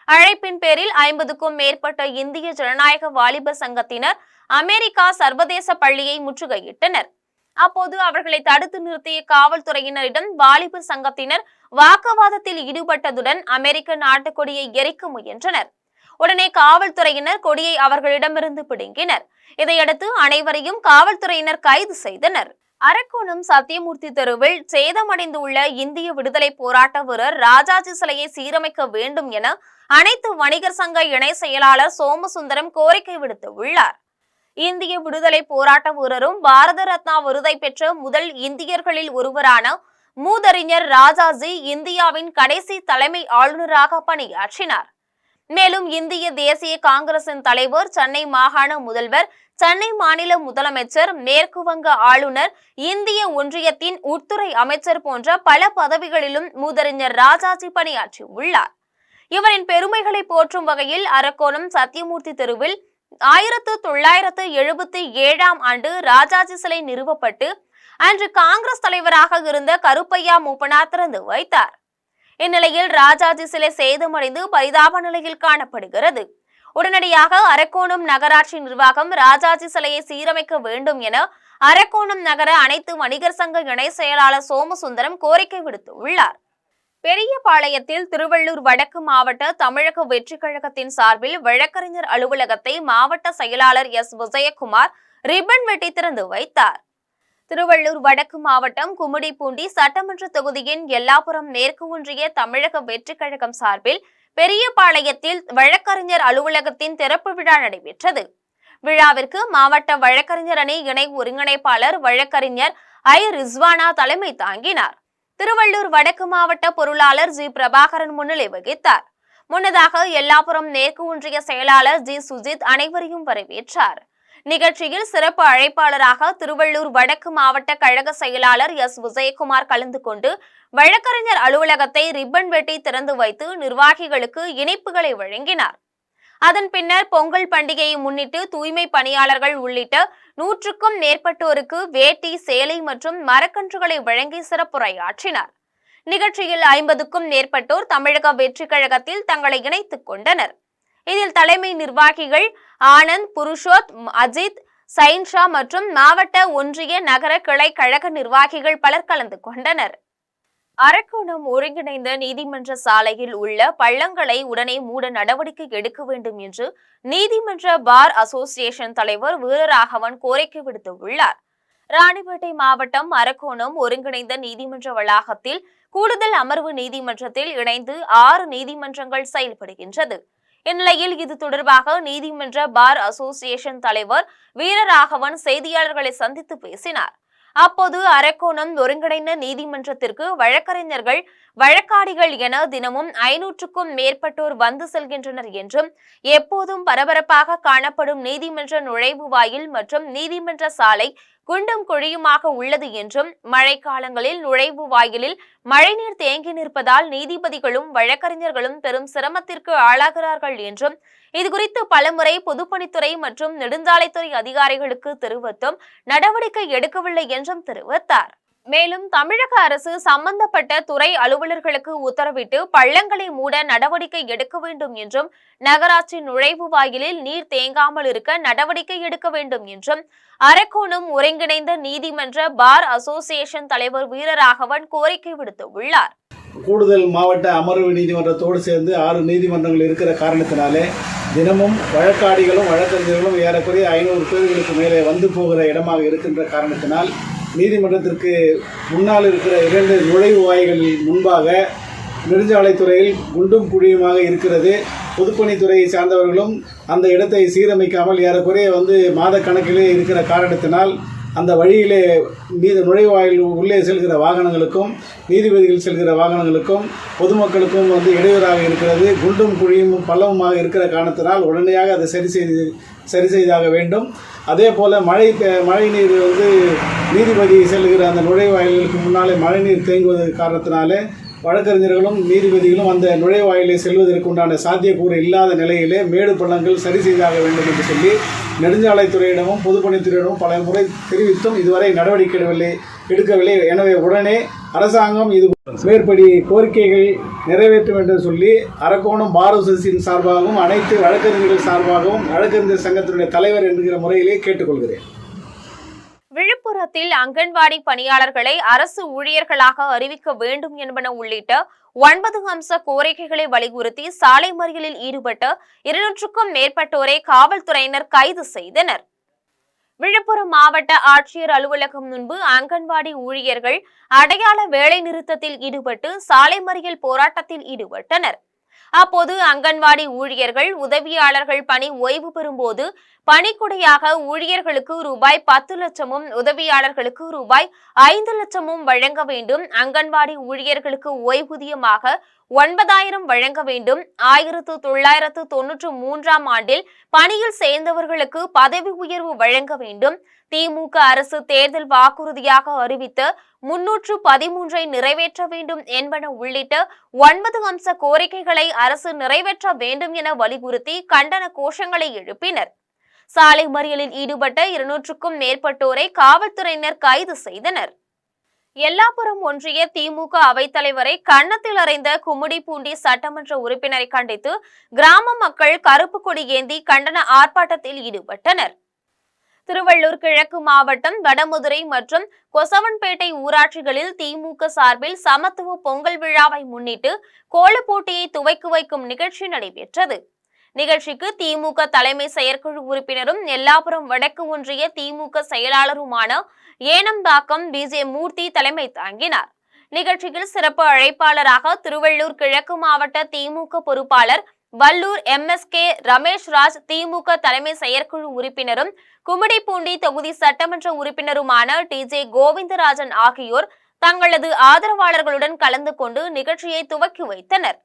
அழைப்பின் பேரில் 50க்கும் மேற்பட்ட இந்திய ஜனநாயக வாலிப சங்கத்தினர் அமெரிக்கா சர்வதேச பள்ளியை முற்றுகையிட்டனர். அப்போது அவர்களை தடுத்து நிறுத்திய காவல்துறையினரிடம் வாலிப சங்கத்தினர் வாக்குவாதத்தில் ஈடுபட்டதுடன் அமெரிக்க நாட்டுக்கொடியை எரிக்க முயன்றனர். உடனே காவல்துறையினர் கொடியை அவர்களிடமிருந்து பிடுங்கினர். இதையடுத்து அனைவரையும் காவல்துறையினர் கைது செய்தனர். அரக்கோணம் சத்தியமூர்த்தி தெருவில் சேதமடைந்துள்ள இந்திய விடுதலை போராட்ட வீரர் ராஜாஜி சிலையை சீரமைக்க வேண்டும் என அனைத்து வணிகர் சங்க இணை செயலாளர் சோமசுந்தரம் கோரிக்கை விடுத்துள்ளார். இந்திய விடுதலை போராட்ட வீரரும் பாரத ரத்னா விருதை பெற்ற முதல் இந்தியர்களில் ஒருவரான மூதறிஞர் ராஜாஜி இந்தியாவின் கடைசி தலைமை ஆளுநராக பணியாற்றினார். மேலும் இந்திய தேசிய காங்கிரசின் தலைவர், சென்னை மாகாண முதல்வர், சென்னை மாநில முதலமைச்சர், மேற்கு வங்க ஆளுநர், இந்திய ஒன்றியத்தின் உள்துறை அமைச்சர் போன்ற பல பதவிகளிலும் மூதறிஞர் ராஜாஜி பணியாற்றியுள்ளார். இவரின் பெருமைகளை போற்றும் வகையில் அரக்கோணம் சத்தியமூர்த்தி தெருவில் 1977ஆம் ஆண்டு ராஜாஜி சிலை நிறுவப்பட்டு அன்று காங்கிரஸ் தலைவராக இருந்த கருப்பையா மூப்பனார் திறந்து வைத்தார். இந்நிலையில் ராஜாஜி சிலை சேதமடைந்து பரிதாப நிலையில் காணப்படுகிறது. உடனடியாக அரக்கோணம் நகராட்சி நிர்வாகம் ராஜாஜி சிலையை சீரமைக்க வேண்டும் என அரக்கோணம் நகர அனைத்து வணிகர் சங்க இணை செயலாளர் சோமசுந்தரம் கோரிக்கை விடுத்துள்ளார். பெரியபாளையத்தில் திருவள்ளூர் வடக்கு மாவட்ட தமிழக வெற்றி கழகத்தின் சார்பில் வழக்கறிஞர் அலுவலகத்தை மாவட்ட செயலாளர் எஸ். விஜயகுமார் ரிப்பன் வெட்டி திறந்து வைத்தார். திருவள்ளூர் வடக்கு மாவட்டம் கும்மிடிப்பூண்டி சட்டமன்ற தொகுதியின் எல்லாபுரம் மேற்கு ஒன்றிய தமிழக வெற்றி கழகம் சார்பில் பெரியபாளையத்தில் வழக்கறிஞர் அலுவலகத்தின் திறப்பு விழா நடைபெற்றது. விழாவிற்கு மாவட்ட வழக்கறிஞர் அணி இணை ஒருங்கிணைப்பாளர் வழக்கறிஞர் ஐ. ரிஸ்வானா தலைமை தாங்கினார். திருவள்ளூர் வடக்கு மாவட்ட பொருளாளர் ஜி. பிரபாகரன் முன்னிலை வகித்தார். முன்னதாக எல்லாபுரம் மேற்கு ஒன்றிய செயலாளர் ஜி. சுஜித் அனைவரையும் வரவேற்றார். நிகழ்ச்சியில் சிறப்பு அழைப்பாளராக திருவள்ளூர் வடக்கு மாவட்ட கழக செயலாளர் எஸ். விஜயகுமார் கலந்து கொண்டு வழக்கறிஞர் அலுவலகத்தை ரிப்பன் வெட்டி திறந்து வைத்து நிர்வாகிகளுக்கு இனிப்புகளை வழங்கினார். அதன் பின்னர் பொங்கல் பண்டிகையை முன்னிட்டு தூய்மை பணியாளர்கள் உள்ளிட்ட 100க்கும் மேற்பட்டோருக்கு வேட்டி, சேலை மற்றும் மரக்கன்றுகளை வழங்கி சிறப்புரையாற்றினார். நிகழ்ச்சியில் 50க்கும் மேற்பட்டோர் தமிழக வெற்றி கழகத்தில் தங்களை இணைத்துக் கொண்டனர். இதில் தலைமை நிர்வாகிகள் ஆனந்த், புருஷோத், அஜித், சைன்ஷா மற்றும் மாவட்ட ஒன்றிய நகர கிளை கழக நிர்வாகிகள் பலர் கலந்து கொண்டனர். அரக்கோணம் ஒருங்கிணைந்த நீதிமன்ற சாலையில் உள்ள பள்ளங்களை உடனே மூட நடவடிக்கை எடுக்க வேண்டும் என்று நீதிமன்ற பார் அசோசியேஷன் தலைவர் வீரராகவன் கோரிக்கை விடுத்துள்ளார். ராணிப்பேட்டை மாவட்டம் அரக்கோணம் ஒருங்கிணைந்த நீதிமன்ற வளாகத்தில் கூடுதல் அமர்வு நீதிமன்றத்தில் இணைந்து 6 நீதிமன்றங்கள் செயல்படுகின்றது. இந்நிலையில் இது தொடர்பாக நீதிமன்ற பார் அசோசியேஷன் தலைவர் வீரராகவன் செய்தியாளர்களை சந்தித்து பேசினார். அப்போது அரக்கோணம் ஒருங்கிணைந்த நீதிமன்றத்திற்கு வழக்கறிஞர்கள், வழக்காடிகள் என தினமும் 500க்கும் மேற்பட்டோர் வந்து செல்கின்றனர் என்றும் எப்போதும் பரபரப்பாக காணப்படும் நீதிமன்ற நுழைவு வாயில் மற்றும் நீதிமன்ற சாலை குண்டும் குழியுமாக உள்ளது என்றும் மழைக்காலங்களில் நுழைவு வாயிலில் மழைநீர் தேங்கி நிற்பதால் நீதிபதிகளும் வழக்கறிஞர்களும் பெரும் சிரமத்திற்கு ஆளாகிறார்கள் என்றும் இதுகுறித்து பலமுறை பொதுப்பணித்துறை மற்றும் நெடுஞ்சாலைத்துறை அதிகாரிகளுக்கு தெரிவித்தும் நடவடிக்கை எடுக்கவில்லை என்றும் தெரிவித்தார். மேலும் தமிழக அரசு சம்பந்தப்பட்ட துறை அலுவலர்களுக்கு உத்தரவிட்டு பள்ளங்களை மூட நடவடிக்கை எடுக்க வேண்டும் என்றும் நகராட்சி நுழைவு வாயிலில் நீர் தேங்காமல் இருக்க நடவடிக்கை எடுக்க வேண்டும் என்றும் அரக்கோணம் ஒருங்கிணைந்த நீதிமன்ற பார் அசோசியேஷன் தலைவர் வீரராகவன் கோரிக்கை விடுத்துள்ளார். கூடுதல் மாவட்ட அமர்வு நீதிமன்றத்தோடு சேர்ந்து 6 நீதிமன்றங்கள் இருக்கிற காரணத்தினாலே தினமும் வழக்காடிகளும் வழக்கறிஞர்களும் ஏறக்குறைய 500 பேர்களுக்கு மேலே வந்து போகிற இடமாக இருக்கின்ற காரணத்தினால் நீதிமன்றத்திற்கு முன்னால் இருக்கிற 2 நுழைவு வாய்களில் முன்பாக நெடுஞ்சாலைத்துறையில் குண்டும் குழியுமாக இருக்கிறது. பொதுப்பணித்துறையை சார்ந்தவர்களும் அந்த இடத்தை சீரமைக்காமல் ஏறக்குறைய மாத கணக்கிலே இருக்கிற காரணத்தினால் அந்த வழியிலே நுழைவாயில் உள்ளே செல்கிற வாகனங்களுக்கும் நீதிபதிகள் செல்கிற வாகனங்களுக்கும் பொதுமக்களுக்கும் இடையூறாக இருக்கிறது. குண்டும் குழியும் பள்ளமுமாக இருக்கிற காரணத்தினால் உடனடியாக அதை சரி செய்தாக வேண்டும். அதே போல் மழை நீர் நீதிபதி செல்கிற அந்த நுழைவாயில்களுக்கு முன்னாலே மழைநீர் தேங்குவது காரணத்தினாலே வழக்கறிஞர்களும் நீதிபதிகளும் அந்த நுழைவாயிலை செல்வதற்கு உண்டான சாத்தியக்கூறு இல்லாத நிலையிலே மேடு பள்ளங்கள் சரி செய்தாக வேண்டும் என்று சொல்லி நெடுஞ்சாலைத்துறையிடமும் பொதுப்பணித்துறையிடமும் பல முறை தெரிவித்தும் இதுவரை நடவடிக்கை எடுக்கவில்லை. எனவே உடனே அரசாங்கம் இது மேற்படி கோரிக்கைகள் நிறைவேற்ற வேண்டும் சொல்லி அரக்கோணம் பார் அசோசியேஷன் சார்பாகவும் அனைத்து வழக்கறிஞர்கள் சார்பாகவும் வழக்கறிஞர் சங்கத்தினுடைய தலைவர் என்கிற முறையிலே கேட்டுக்கொள்கிறேன். விழுப்புரத்தில் அங்கன்வாடி பணியாளர்களை அரசு ஊழியர்களாக அறிவிக்க வேண்டும் என்பன உள்ளிட்ட 9 அம்ச கோரிக்கைகளை வலியுறுத்தி சாலை மறியலில் ஈடுபட்ட 200க்கும் மேற்பட்டோரை காவல்துறையினர் கைது செய்தனர். விழுப்புரம் மாவட்ட ஆட்சியர் அலுவலகம் முன்பு அங்கன்வாடி ஊழியர்கள் அடையாள வேலை நிறுத்தத்தில் ஈடுபட்டு சாலை மறியல் போராட்டத்தில் ஈடுபட்டனர். அப்போது அங்கன்வாடி ஊழியர்கள் உதவியாளர்கள் பணி ஓய்வு பெறும்போது பணிக்குடையாக ஊழியர்களுக்கு ரூபாய் 10 லட்சமும் உதவியாளர்களுக்கு ரூபாய் 5 லட்சமும் வழங்க வேண்டும், அங்கன்வாடி ஊழியர்களுக்கு ஓய்வூதியமாக 9,000 வழங்க வேண்டும், 1993ஆம் ஆண்டில் பணியில் சேர்ந்தவர்களுக்கு பதவி உயர்வு வழங்க வேண்டும், திமுக அரசு தேர்தல் வாக்குறுதியாக அறிவித்த 313ஐ நிறைவேற்ற வேண்டும் என்பன உள்ளிட்ட 9 அம்ச கோரிக்கைகளை அரசு நிறைவேற்ற வேண்டும் என வலியுறுத்தி கண்டன கோஷங்களை எழுப்பினர். சாலை மறியலில் ஈடுபட்ட 200க்கும் மேற்பட்டோரை காவல்துறையினர் கைது செய்தனர். எல்லாபுரம் ஒன்றிய திமுக அவைத்தலைவரை கன்னத்தில் அறைந்த கும்மிடிப்பூண்டி சட்டமன்ற உறுப்பினரை கண்டித்து கிராம மக்கள் கருப்பு கொடி ஏந்தி கண்டன ஆர்ப்பாட்டத்தில் ஈடுபட்டனர். திருவள்ளூர் கிழக்கு மாவட்டம் வடமதுரை மற்றும் கொசவன்பேட்டை ஊராட்சிகளில் திமுக சார்பில் சமத்துவ பொங்கல் விழாவை முன்னிட்டு கோலப் போட்டியை துவக்கி வைக்கும் நிகழ்ச்சி நடைபெற்றது. நிகழ்ச்சிக்கு திமுக தலைமை செயற்குழு உறுப்பினரும் எல்லாபுரம் வடக்கு ஒன்றிய திமுக செயலாளருமான ஏனம்பாக்கம் விஜய மூர்த்தி தலைமை தாங்கினார். நிகழ்ச்சியில் சிறப்பு அழைப்பாளராக திருவள்ளூர் கிழக்கு மாவட்ட திமுக பொறுப்பாளர் வல்லூர் MSK ரமேஷ் ராஜ், திமுக தலைமை செயற்குழு உறுப்பினரும் கும்மிடிப்பூண்டி தொகுதி சட்டமன்ற உறுப்பினருமான TJ கோவிந்தராஜன் ஆகியோர் தங்களது ஆதரவாளர்களுடன் கலந்து கொண்டு நிகழ்ச்சியை துவக்கி வைத்தனர்.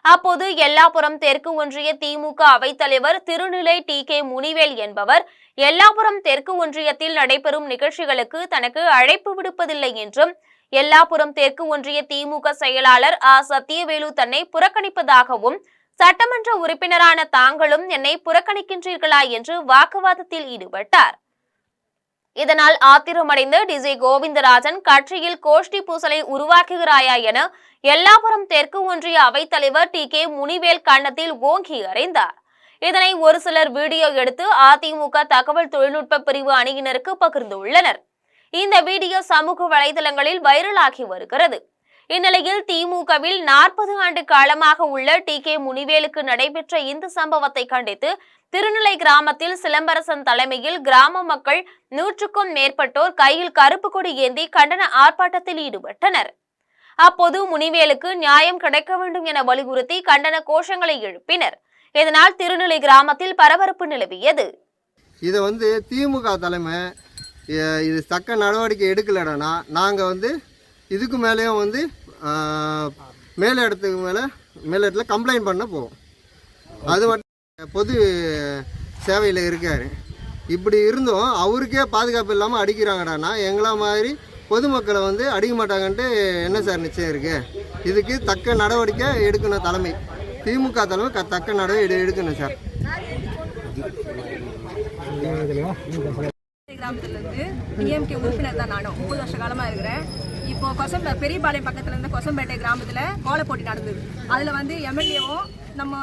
அப்போது எல்லாபுரம் தெற்கு ஒன்றிய திமுக அவைத்தலைவர் திருநிலை TK முனிவேல் என்பவர் எல்லாபுரம் தெற்கு ஒன்றியத்தில் நடைபெறும் நிகழ்ச்சிகளுக்கு தனக்கு அழைப்பு விடுப்பதில்லை என்றும், எல்லாபுரம் தெற்கு ஒன்றிய திமுக செயலாளர் சத்தியவேலு தன்னை புறக்கணிப்பதாகவும், சட்டமன்ற உறுப்பினரான தாங்களும் என்னை புறக்கணிக்கின்றீர்களா என்று வாக்குவாதத்தில் ஈடுபட்டார். இதனால் ஆத்திரமடைந்த TJ கோவிந்தராஜன் கட்சியில் கோஷ்டி பூசலை உருவாக்குகிறாயா என எல்லாபுரம் தெற்கு ஒன்றிய அவைத்தலைவர் TK முனிவேல் கன்னத்தில் ஓங்கி அறைந்தார். இதனை ஒரு சிலர் வீடியோ எடுத்து அதிமுக தகவல் தொழில்நுட்ப பிரிவு அணியினருக்கு பகிர்ந்துள்ளனர். இந்த வீடியோ சமூக வலைதளங்களில் வைரலாகி வருகிறது. இந்நிலையில் திமுகவில் 40 ஆண்டு காலமாக உள்ள TK முனிவேலுக்கு நடைபெற்ற இந்த சம்பவத்தை கண்டித்து திருநிலை கிராமத்தில் சிலம்பரசன் தலைமையில் கிராம மக்கள் 100க்கும் மேற்பட்டோர் கையில் கருப்பு கொடி ஏந்தி கண்டன ஆர்ப்பாட்டத்தில் ஈடுபட்டனர். அப்போது முனிவேலுக்கு நியாயம் கிடைக்க வேண்டும் என வலியுறுத்தி கண்டன கோஷங்களை எழுப்பினர். இதனால் திருநிலை கிராமத்தில் பரபரப்பு நிலவியது. இதை திமுக தலைமை இது தக்க நடவடிக்கை எடுக்கலடனா நாங்கள் இதுக்கு மேலேயும் மேலிடத்துல கம்ப்ளைண்ட் பண்ண போவோம். அது மட்டும் பொது சேவையில் இருக்கார். இப்படி இருந்தும் அவருக்கே பாதுகாப்பு இல்லாமல் அடிக்கிறாங்கடானா எங்களா மாதிரி பொதுமக்களை அடிக்க மாட்டாங்கன்ட்டு என்ன சார் நிச்சயம் இருக்குது? இதுக்கு தக்க நடவடிக்கை எடுக்கணும் தலைமை, திமுக தலைமை தக்க நடவடிக்கை எடுக்கணும் சார். கிராமத்துலேருந்து DMK உறுப்பினர் தான் நானும் 30 வருஷ காலமாக இருக்கிறேன். இப்போ பெரியபாளையம் பக்கத்தில் இருந்த கொசம்பேட்டை கிராமத்தில் கோலப் போட்டி நடந்தது. அதில் MLAவும் நம்ம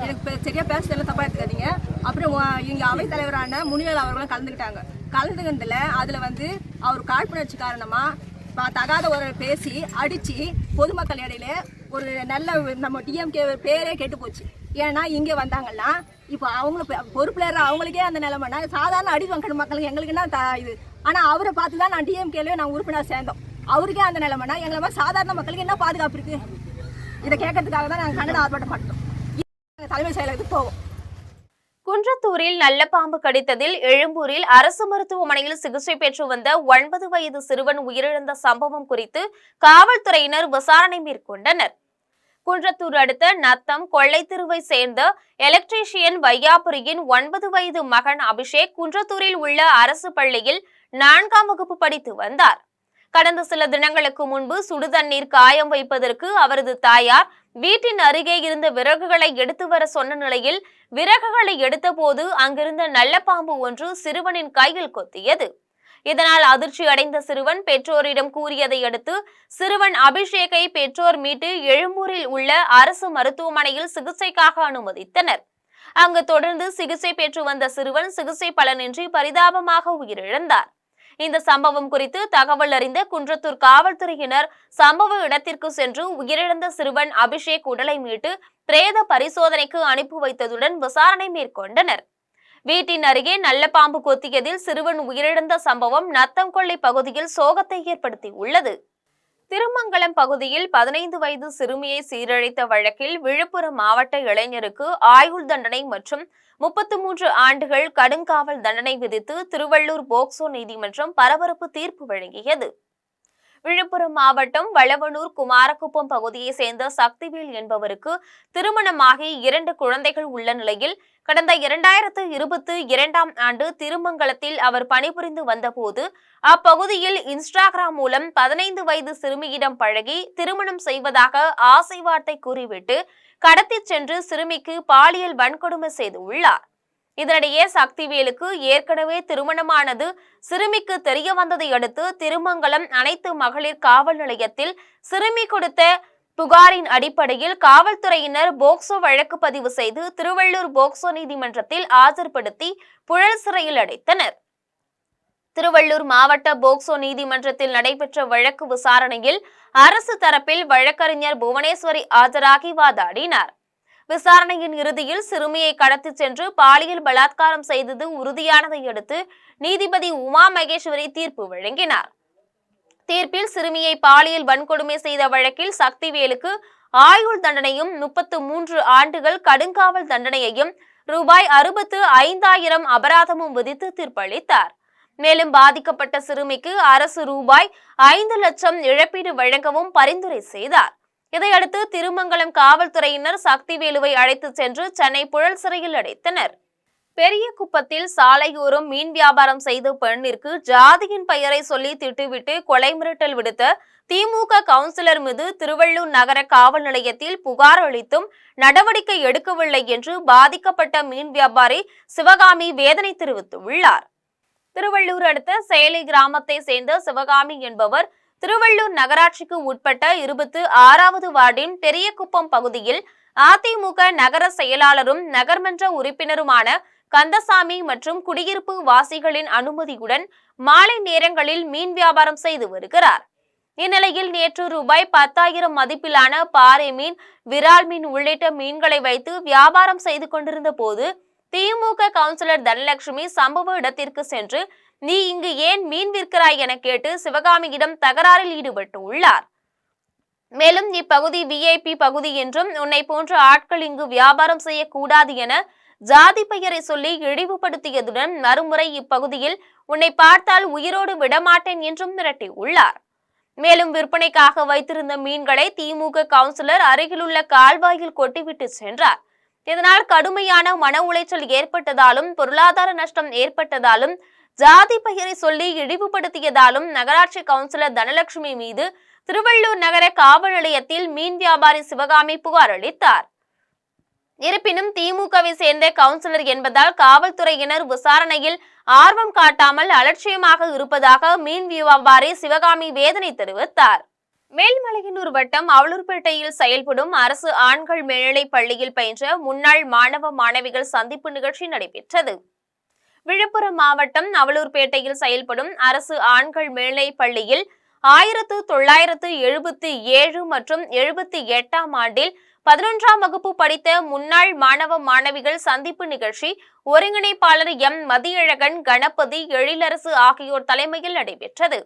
எனக்கு சரியாக பேசுறதுல தப்பாக எடுத்துக்காதீங்க. அப்புறம் இங்கே அவைத்தலைவரான முனிவேல் அவர்களும் கலந்துக்கிட்டாங்க. கலந்துக்கிட்டதில் அதில் அவர் காழ்ப்புணர்ச்சி காரணமாக தகாத ஒரு பேசி அடிச்சு பொதுமக்கள் இடையில ஒரு நல்ல நம்ம டிஎம்கே பேரே கெட்டு போச்சு. ஏன்னா இங்கே வந்தாங்கன்னா இப்போ அவங்களுக்கு பொறுப்புல அவங்களுக்கே அந்த நிலைமைனா சாதாரண அடி வாங்கின மக்களுக்கு எங்களுக்கு என்ன இது. ஆனால் அவரை பார்த்து தான் நான் டிஎம்கேலேயே நான் உறுப்பினர் சேர்ந்தோம். அவருக்கே அந்த நிலைமைனா எங்களை மாதிரி சாதாரண மக்களுக்கு என்ன பாதுகாப்பு இருக்கு? இதை கேட்கறதுக்காக தான் நாங்கள் கண்டன ஆர்ப்பாட்டம் பண்ணோம். தலைமை செயலகத்துக்கு போவோம். குன்றத்தூரில் நல்ல பாம்பு கடித்ததில் எழும்பூரில் அரசு மருத்துவமனையில் சிகிச்சை பெற்று வந்த 9 வயது சிறுவன் உயிரிழந்த சம்பவம் குறித்து காவல்துறையினர் விசாரணை மேற்கொண்டனர். குன்றத்தூர் அடுத்த நத்தம் கொள்ளைத்தெருவை சேர்ந்த எலக்ட்ரீஷியன் வையாபுரியின் 9 வயது மகன் அபிஷேக் குன்றத்தூரில் உள்ள அரசு பள்ளியில் 4ஆம் வகுப்பு படித்து வந்தார். கடந்த சில தினங்களுக்கு முன்பு சுடுதண்ணீர் காயம் வைப்பதற்கு அவரது தாயார் வீட்டின் அருகே இருந்த விறகுகளை எடுத்து வர சொன்ன நிலையில் விறகுகளை எடுத்த போது அங்கிருந்த நல்ல பாம்பு ஒன்று சிறுவனின் கையில் கொத்தியது. இதனால் அதிர்ச்சி அடைந்த சிறுவன் பெற்றோரிடம் கூறியதை அடுத்து சிறுவன் அபிஷேக்கை பெற்றோர் மீட்டு எழும்பூரில் உள்ள அரசு மருத்துவமனையில் சிகிச்சைக்காக அனுமதித்தனர். அங்கு தொடர்ந்து சிகிச்சை பெற்று வந்த சிறுவன் சிகிச்சை பலனின்றி பரிதாபமாக உயிரிழந்தார். இந்த சம்பவம் குறித்து தகவல் அறிந்த குன்றத்தூர் காவல்துறையினர் சம்பவ இடத்திற்கு சென்று உயிரிழந்த சிறுவன் அபிஷேக் உடலை மீட்டு பிரேத பரிசோதனைக்கு அனுப்பி வைத்ததுடன் விசாரணை மேற்கொண்டனர். வீட்டின் அருகே நல்ல பாம்பு கொத்தியதில் சிறுவன் உயிரிழந்த சம்பவம் நத்தம் கொள்ளை பகுதியில் சோகத்தை ஏற்படுத்தியுள்ளது. திருமங்கலம் பகுதியில் 15 வயது சிறுமியை சீரழித்த வழக்கில் விழுப்புரம் மாவட்ட இளைஞருக்கு ஆயுள் தண்டனை மற்றும் 33 ஆண்டுகள் கடுங்காவல் தண்டனை விதித்து திருவள்ளூர் போக்சோ நீதிமன்றம் பரபரப்பு தீர்ப்பு வழங்கியது. விழுப்புரம் மாவட்டம் வளவனூர் குமாரக்குப்பம் பகுதியை சேர்ந்த சக்திவேல் என்பவருக்கு திருமணமாகி 2 குழந்தைகள் உள்ள நிலையில் கடந்த 2022ஆம் ஆண்டு திருமங்கலத்தில் அவர் பணிபுரிந்து வந்தபோது அப்பகுதியில் இன்ஸ்டாகிராம் மூலம் 15 வயது சிறுமியிடம் பழகி திருமணம் செய்வதாக ஆசை வார்த்தை கூறிவிட்டு கடத்தி சென்று சிறுமிக்கு பாலியல் வன்கொடுமை செய்துள்ளார். இதனிடையே சக்திவேலுக்கு ஏற்கனவே திருமணமானது சிறுமிக்கு தெரிய வந்ததை அடுத்து திருமங்கலம் அனைத்து மகளிர் காவல் நிலையத்தில் சிறுமி கொடுத்த புகாரின் அடிப்படையில் காவல்துறையினர் போக்சோ வழக்கு பதிவு செய்து திருவள்ளூர் போக்சோ நீதிமன்றத்தில் ஆஜர்படுத்தி புழல் சிறையில் அடைத்தனர். திருவள்ளூர் மாவட்ட போக்சோ நீதிமன்றத்தில் நடைபெற்ற வழக்கு விசாரணையில் அரசு தரப்பில் வழக்கறிஞர் புவனேஸ்வரி ஆஜராகி வாதாடினார். விசாரணையின் இறுதியில் சிறுமியை கடத்தி சென்று பாலியல் பலாத்காரம் செய்தது உறுதியானதை அடுத்து நீதிபதி உமா மகேஸ்வரி தீர்ப்பு வழங்கினார். தீர்ப்பில் சிறுமியை பாலியல் வன்கொடுமை செய்த வழக்கில் சக்திவேலுக்கு ஆயுள் தண்டனையும் 33 ஆண்டுகள் கடுங்காவல் தண்டனையையும் ரூபாய் 65,000 அபராதமும் விதித்து தீர்ப்பளித்தார். மேலும் பாதிக்கப்பட்ட சிறுமிக்கு அரசு ரூபாய் 5 லட்சம் இழப்பீடு வழங்கவும் பரிந்துரை செய்தார். இதையடுத்து திருமங்கலம் காவல்துறையினர் சக்திவேலுவை அழைத்து சென்று சென்னை புழல் சிறையில் அடைத்தனர். பெரிய குப்பத்தில் சாலையோரம் மீன் வியாபாரம் செய்த பெண்ணிற்கு ஜாதியின் பெயரை சொல்லி திட்டுவிட்டு கொலை மிரட்டல் விடுத்த திமுக கவுன்சிலர் மீது திருவள்ளூர் நகர காவல் நிலையத்தில் புகார் அளித்தும் நடவடிக்கை எடுக்கவில்லை என்று பாதிக்கப்பட்ட மீன் வியாபாரி சிவகாமி வேதனை தெரிவித்துள்ளார். திருவள்ளூர் அடுத்த சேலை கிராமத்தை சேர்ந்த சிவகாமி என்பவர் திருவள்ளூர் நகராட்சிக்கு உட்பட்ட 26வது வார்டின் பெரியகுப்பம் பகுதியில் அதிமுக நகர செயலாளரும் நகர்மன்ற உறுப்பினருமான கந்தசாமி மற்றும் குடியிருப்பு வாசிகளின் அனுமதியுடன் மாலை நேரங்களில் மீன் வியாபாரம் செய்து வருகிறார். இந்நிலையில் நேற்று ரூபாய் 10,000 மதிப்பிலான பாறை மீன், விரால் மீன் உள்ளிட்ட மீன்களை வைத்து வியாபாரம் செய்து கொண்டிருந்த போது திமுக கவுன்சிலர் தனலட்சுமி சம்பவ இடத்திற்கு சென்று நீ இங்கு ஏன் மீன் விற்கிறாய் என கேட்டு சிவகாமியிடம் தகராறில் ஈடுபட்டு உள்ளார். மேலும் இப்பகுதி விஐபி பகுதி என்றும் உன்னை போன்ற ஆட்கள் இங்கு வியாபாரம் செய்யக்கூடாது என ஜாதி பெயரை சொல்லி இழிவுபடுத்தியதுடன் மறுமுறை இப்பகுதியில் உன்னை பார்த்தால் உயிரோடு விடமாட்டேன் என்றும் மிரட்டியுள்ளார். மேலும் விற்பனைக்காக வைத்திருந்த மீன்களை திமுக கவுன்சிலர் அருகிலுள்ள கால்வாயில் கொட்டிவிட்டு சென்றார். இதனால் கடுமையான மன உளைச்சல் ஏற்பட்டதாலும் பொருளாதார நஷ்டம் ஏற்பட்டதாலும் ஜாதி பெயரை சொல்லி இழிவுபடுத்தியதாலும் நகராட்சி கவுன்சிலர் தனலட்சுமி மீது திருவள்ளூர் நகர காவல் நிலையத்தில் மீன் வியாபாரி சிவகாமி புகார் அளித்தார். இருப்பினும் திமுகவை சேர்ந்த கவுன்சிலர் என்பதால் காவல்துறையினர் விசாரணையில் ஆர்வம் காட்டாமல் அலட்சியமாக இருப்பதாக மீன் வியாபாரி சிவகாமி வேதனை தெரிவித்தார். மேல்மலையனூர் வட்டம் அவலூர்பேட்டையில் செயல்படும் அரசு ஆண்கள் மேல்நிலைப் பள்ளியில் பயின்ற முன்னாள் மாணவ மாணவிகள் சந்திப்பு நிகழ்ச்சி நடைபெற்றது. விழுப்புரம் மாவட்டம் அவலூர்பேட்டையில் செயல்படும் அரசு ஆண்கள் மேல்நிலைப் பள்ளியில் 1977 மற்றும் 78ஆம் ஆண்டில் 11ஆம் வகுப்பு படித்த முன்னாள் மாணவ மாணவிகள் சந்திப்பு நிகழ்ச்சி ஒருங்கிணைப்பாளர் எம். மதியழகன், கணபதி, எழிலரசு ஆகியோர் தலைமையில் நடைபெற்றது.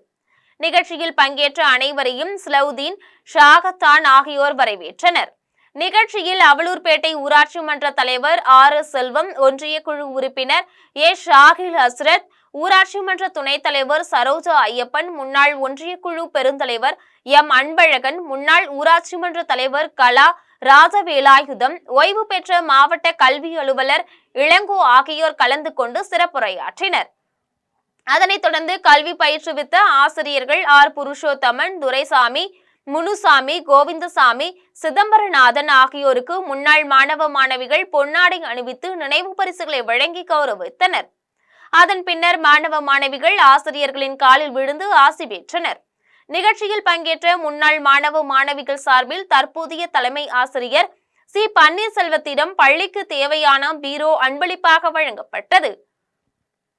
நிகழ்ச்சியில் பங்கேற்ற அனைவரையும் ஸ்லவுதீன், ஷாகத்தான் ஆகியோர் வரவேற்றனர். நிகழ்ச்சியில் அவலூர்பேட்டை ஊராட்சி மன்ற தலைவர் ஆர். செல்வம், ஒன்றிய குழு உறுப்பினர் ஏ. ஷாகில் ஹஸ்ரத், ஊராட்சி மன்ற துணைத் தலைவர் சரோஜா ஐயப்பன், முன்னாள் ஒன்றிய குழு பெருந்தலைவர் எம். அன்பழகன், முன்னாள் ஊராட்சி மன்ற தலைவர் கலா ராஜவேலாயுதம், ஓய்வு பெற்ற மாவட்ட கல்வி அலுவலர் இளங்கோ ஆகியோர் கலந்து கொண்டு சிறப்புரையாற்றினர். அதனைத் தொடர்ந்து கல்வி பயிற்றுவித்த ஆசிரியர்கள் ஆர். புருஷோத்தமன், துரைசாமி, முனுசாமி, கோவிந்தசாமி, சிதம்பரநாதன் ஆகியோருக்கு முன்னாள் மாணவ மாணவிகள் பொன்னாடை அணிவித்து நினைவு பரிசுகளை வழங்கி கௌரவித்தனர். அதன் பின்னர் மாணவ மாணவிகள் ஆசிரியர்களின் காலில் விழுந்து ஆசி பெற்றனர். நிகழ்ச்சியில் பங்கேற்ற முன்னாள் மாணவ மாணவிகள் சார்பில் தற்போதைய தலைமை ஆசிரியர் சி. பன்னீர்செல்வத்திடம் பள்ளிக்கு தேவையான பீரோ அன்பளிப்பாக வழங்கப்பட்டது.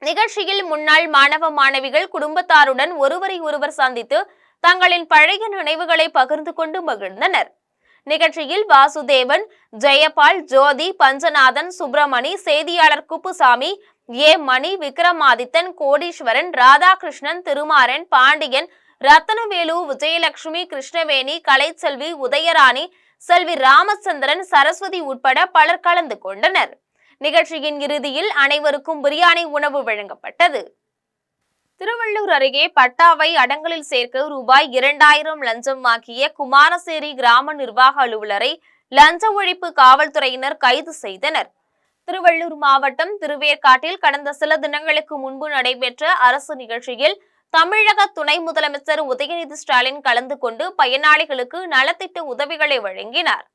நிகழ்ச்சியில் முன்னாள் மாணவ மாணவிகள் குடும்பத்தாருடன் ஒருவரை ஒருவர் சந்தித்து தங்களின் பழைய நினைவுகளை பகிர்ந்து கொண்டு மகிழ்ந்தனர். நிகழ்ச்சியில் வாசுதேவன், ஜெயபால், ஜோதி, பஞ்சநாதன், சுப்பிரமணி, செய்தியாளர் குப்புசாமி, ஏ. மணி, விக்ரமாதித்தன், கோடீஸ்வரன், ராதாகிருஷ்ணன், திருமாறன், பாண்டியன், ரத்தனவேலு, விஜயலட்சுமி, கிருஷ்ணவேணி, கலைச்செல்வி, உதயராணி, செல்வி ராமச்சந்திரன், சரஸ்வதி உட்பட பலர் கலந்து கொண்டனர். நிகழ்ச்சியின் இறுதியில் அனைவருக்கும் பிரியாணி உணவு வழங்கப்பட்டது. திருவள்ளூர் அருகே பட்டாவை அடங்கலில் சேர்க்க ரூபாய் 2000 லஞ்சம் வாங்கிய குமாரசேரி கிராம நிர்வாக அலுவலரை லஞ்ச ஒழிப்பு காவல்துறையினர் கைது செய்தனர். திருவள்ளூர் மாவட்டம் திருவேற்காட்டில் கடந்த சில தினங்களுக்கு முன்பு நடைபெற்ற அரசு நிகழ்ச்சியில் தமிழக துணை முதலமைச்சர் உதயநிதி ஸ்டாலின் கலந்து கொண்டு பயனாளிகளுக்கு நலத்திட்ட உதவிகளை வழங்கினார்.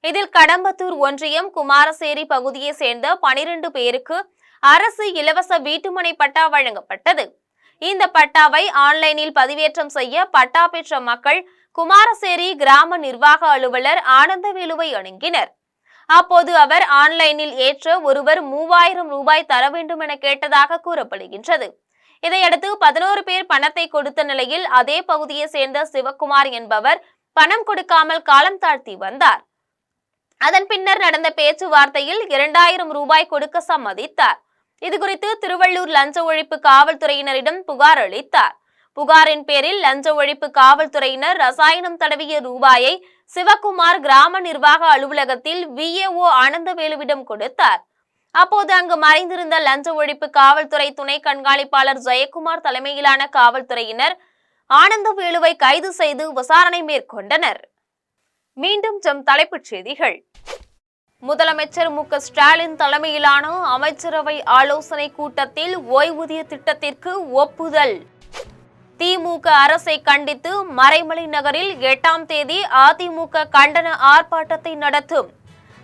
இதில் கடம்பத்தூர் ஒன்றியம் குமாரசேரி பகுதியை சேர்ந்த 12 பேருக்கு அரசு இலவச வீட்டுமனை பட்டா வழங்கப்பட்டது. இந்த பட்டாவை ஆன்லைனில் பதிவேற்றம் செய்ய பட்டா பெற்ற மக்கள் குமாரசேரி கிராம நிர்வாக அலுவலர் ஆனந்தவேலுவை அணுகினர். அப்போது அவர் ஆன்லைனில் ஏற்ற ஒருவர் 3000 ரூபாய் தர வேண்டும் என கேட்டதாக கூறப்படுகின்றது. இதையடுத்து 11 பேர் பணத்தை கொடுத்த நிலையில் அதே பகுதியை சேர்ந்த சிவக்குமார் என்பவர் பணம் கொடுக்காமல் காலம் தாழ்த்தி வந்தார். அதன் பின்னர் நடந்த பேச்சுவார்த்தையில் 2000 ரூபாய் கொடுக்க சம்மதித்தார். இதுகுறித்து திருவள்ளூர் லஞ்ச ஒழிப்பு காவல்துறையினரிடம் புகார் அளித்தார். புகாரின் பேரில் லஞ்ச ஒழிப்பு காவல்துறையினர் ரசாயனம் தடவிய ரூபாயை சிவக்குமார் கிராம நிர்வாக அலுவலகத்தில் VAO ஆனந்தவேலுவிடம் கொடுத்தார். அப்போது அங்கு மறைந்திருந்த லஞ்ச ஒழிப்பு காவல்துறை துணை கண்காணிப்பாளர் ஜெயக்குமார் தலைமையிலான காவல்துறையினர் ஆனந்தவேலுவை கைது செய்து விசாரணை மேற்கொண்டனர். மீண்டும் தலைப்புச் செய்திகள். முதலமைச்சர் மு.க. ஸ்டாலின் தலைமையிலான அமைச்சரவை ஆலோசனை கூட்டத்தில் ஓய்வூதிய திட்டத்திற்கு ஒப்புதல். திமுக அரசை கண்டித்து மறைமலை நகரில் 8ஆம் தேதி அதிமுக கண்டன ஆர்ப்பாட்டத்தை நடத்தும்.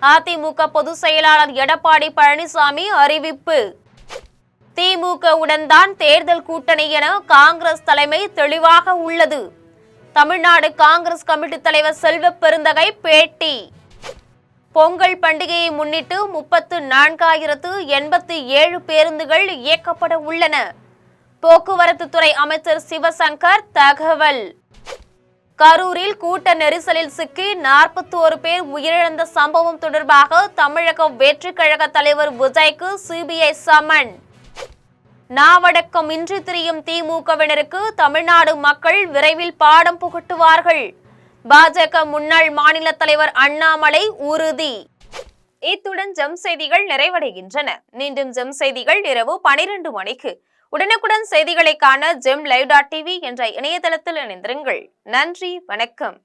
அதிமுக பொதுச் செயலாளர் எடப்பாடி பழனிசாமி அறிவிப்பு. திமுகவுடன் தான் தேர்தல் கூட்டணி என காங்கிரஸ் தலைமை தெளிவாக உள்ளது. தமிழ்நாடு காங்கிரஸ் கமிட்டி தலைவர் செல்வ பெருந்தகை பேட்டி. பொங்கல் பண்டிகையை முன்னிட்டு 34,087 பேருந்துகள் இயக்கப்பட உள்ளன. போக்குவரத்து துறை அமைச்சர் சிவசங்கர் தகவல். கரூரில் கூட்ட நெரிசலில் சிக்கி 41 பேர் உயிரிழந்த சம்பவம் தொடர்பாக தமிழக வெற்றிக் கழக தலைவர் விஜய்க்கு CBI சமன். நாவடக்கம் இன்றி திரியும் திமுகவினருக்கு தமிழ்நாடு மக்கள் விரைவில் பாடம் புகட்டுவார்கள். பாஜக முன்னாள் மாநில தலைவர் அண்ணாமலை உறுதி. இத்துடன் ஜெம் செய்திகள் நிறைவடைகின்றன. மீண்டும் ஜெம் செய்திகள் இரவு 12 மணிக்கு. உடனுக்குடன் செய்திகளை காண GemLive.tv என்ற இணையதளத்தில் இணைந்திருங்கள். நன்றி, வணக்கம்.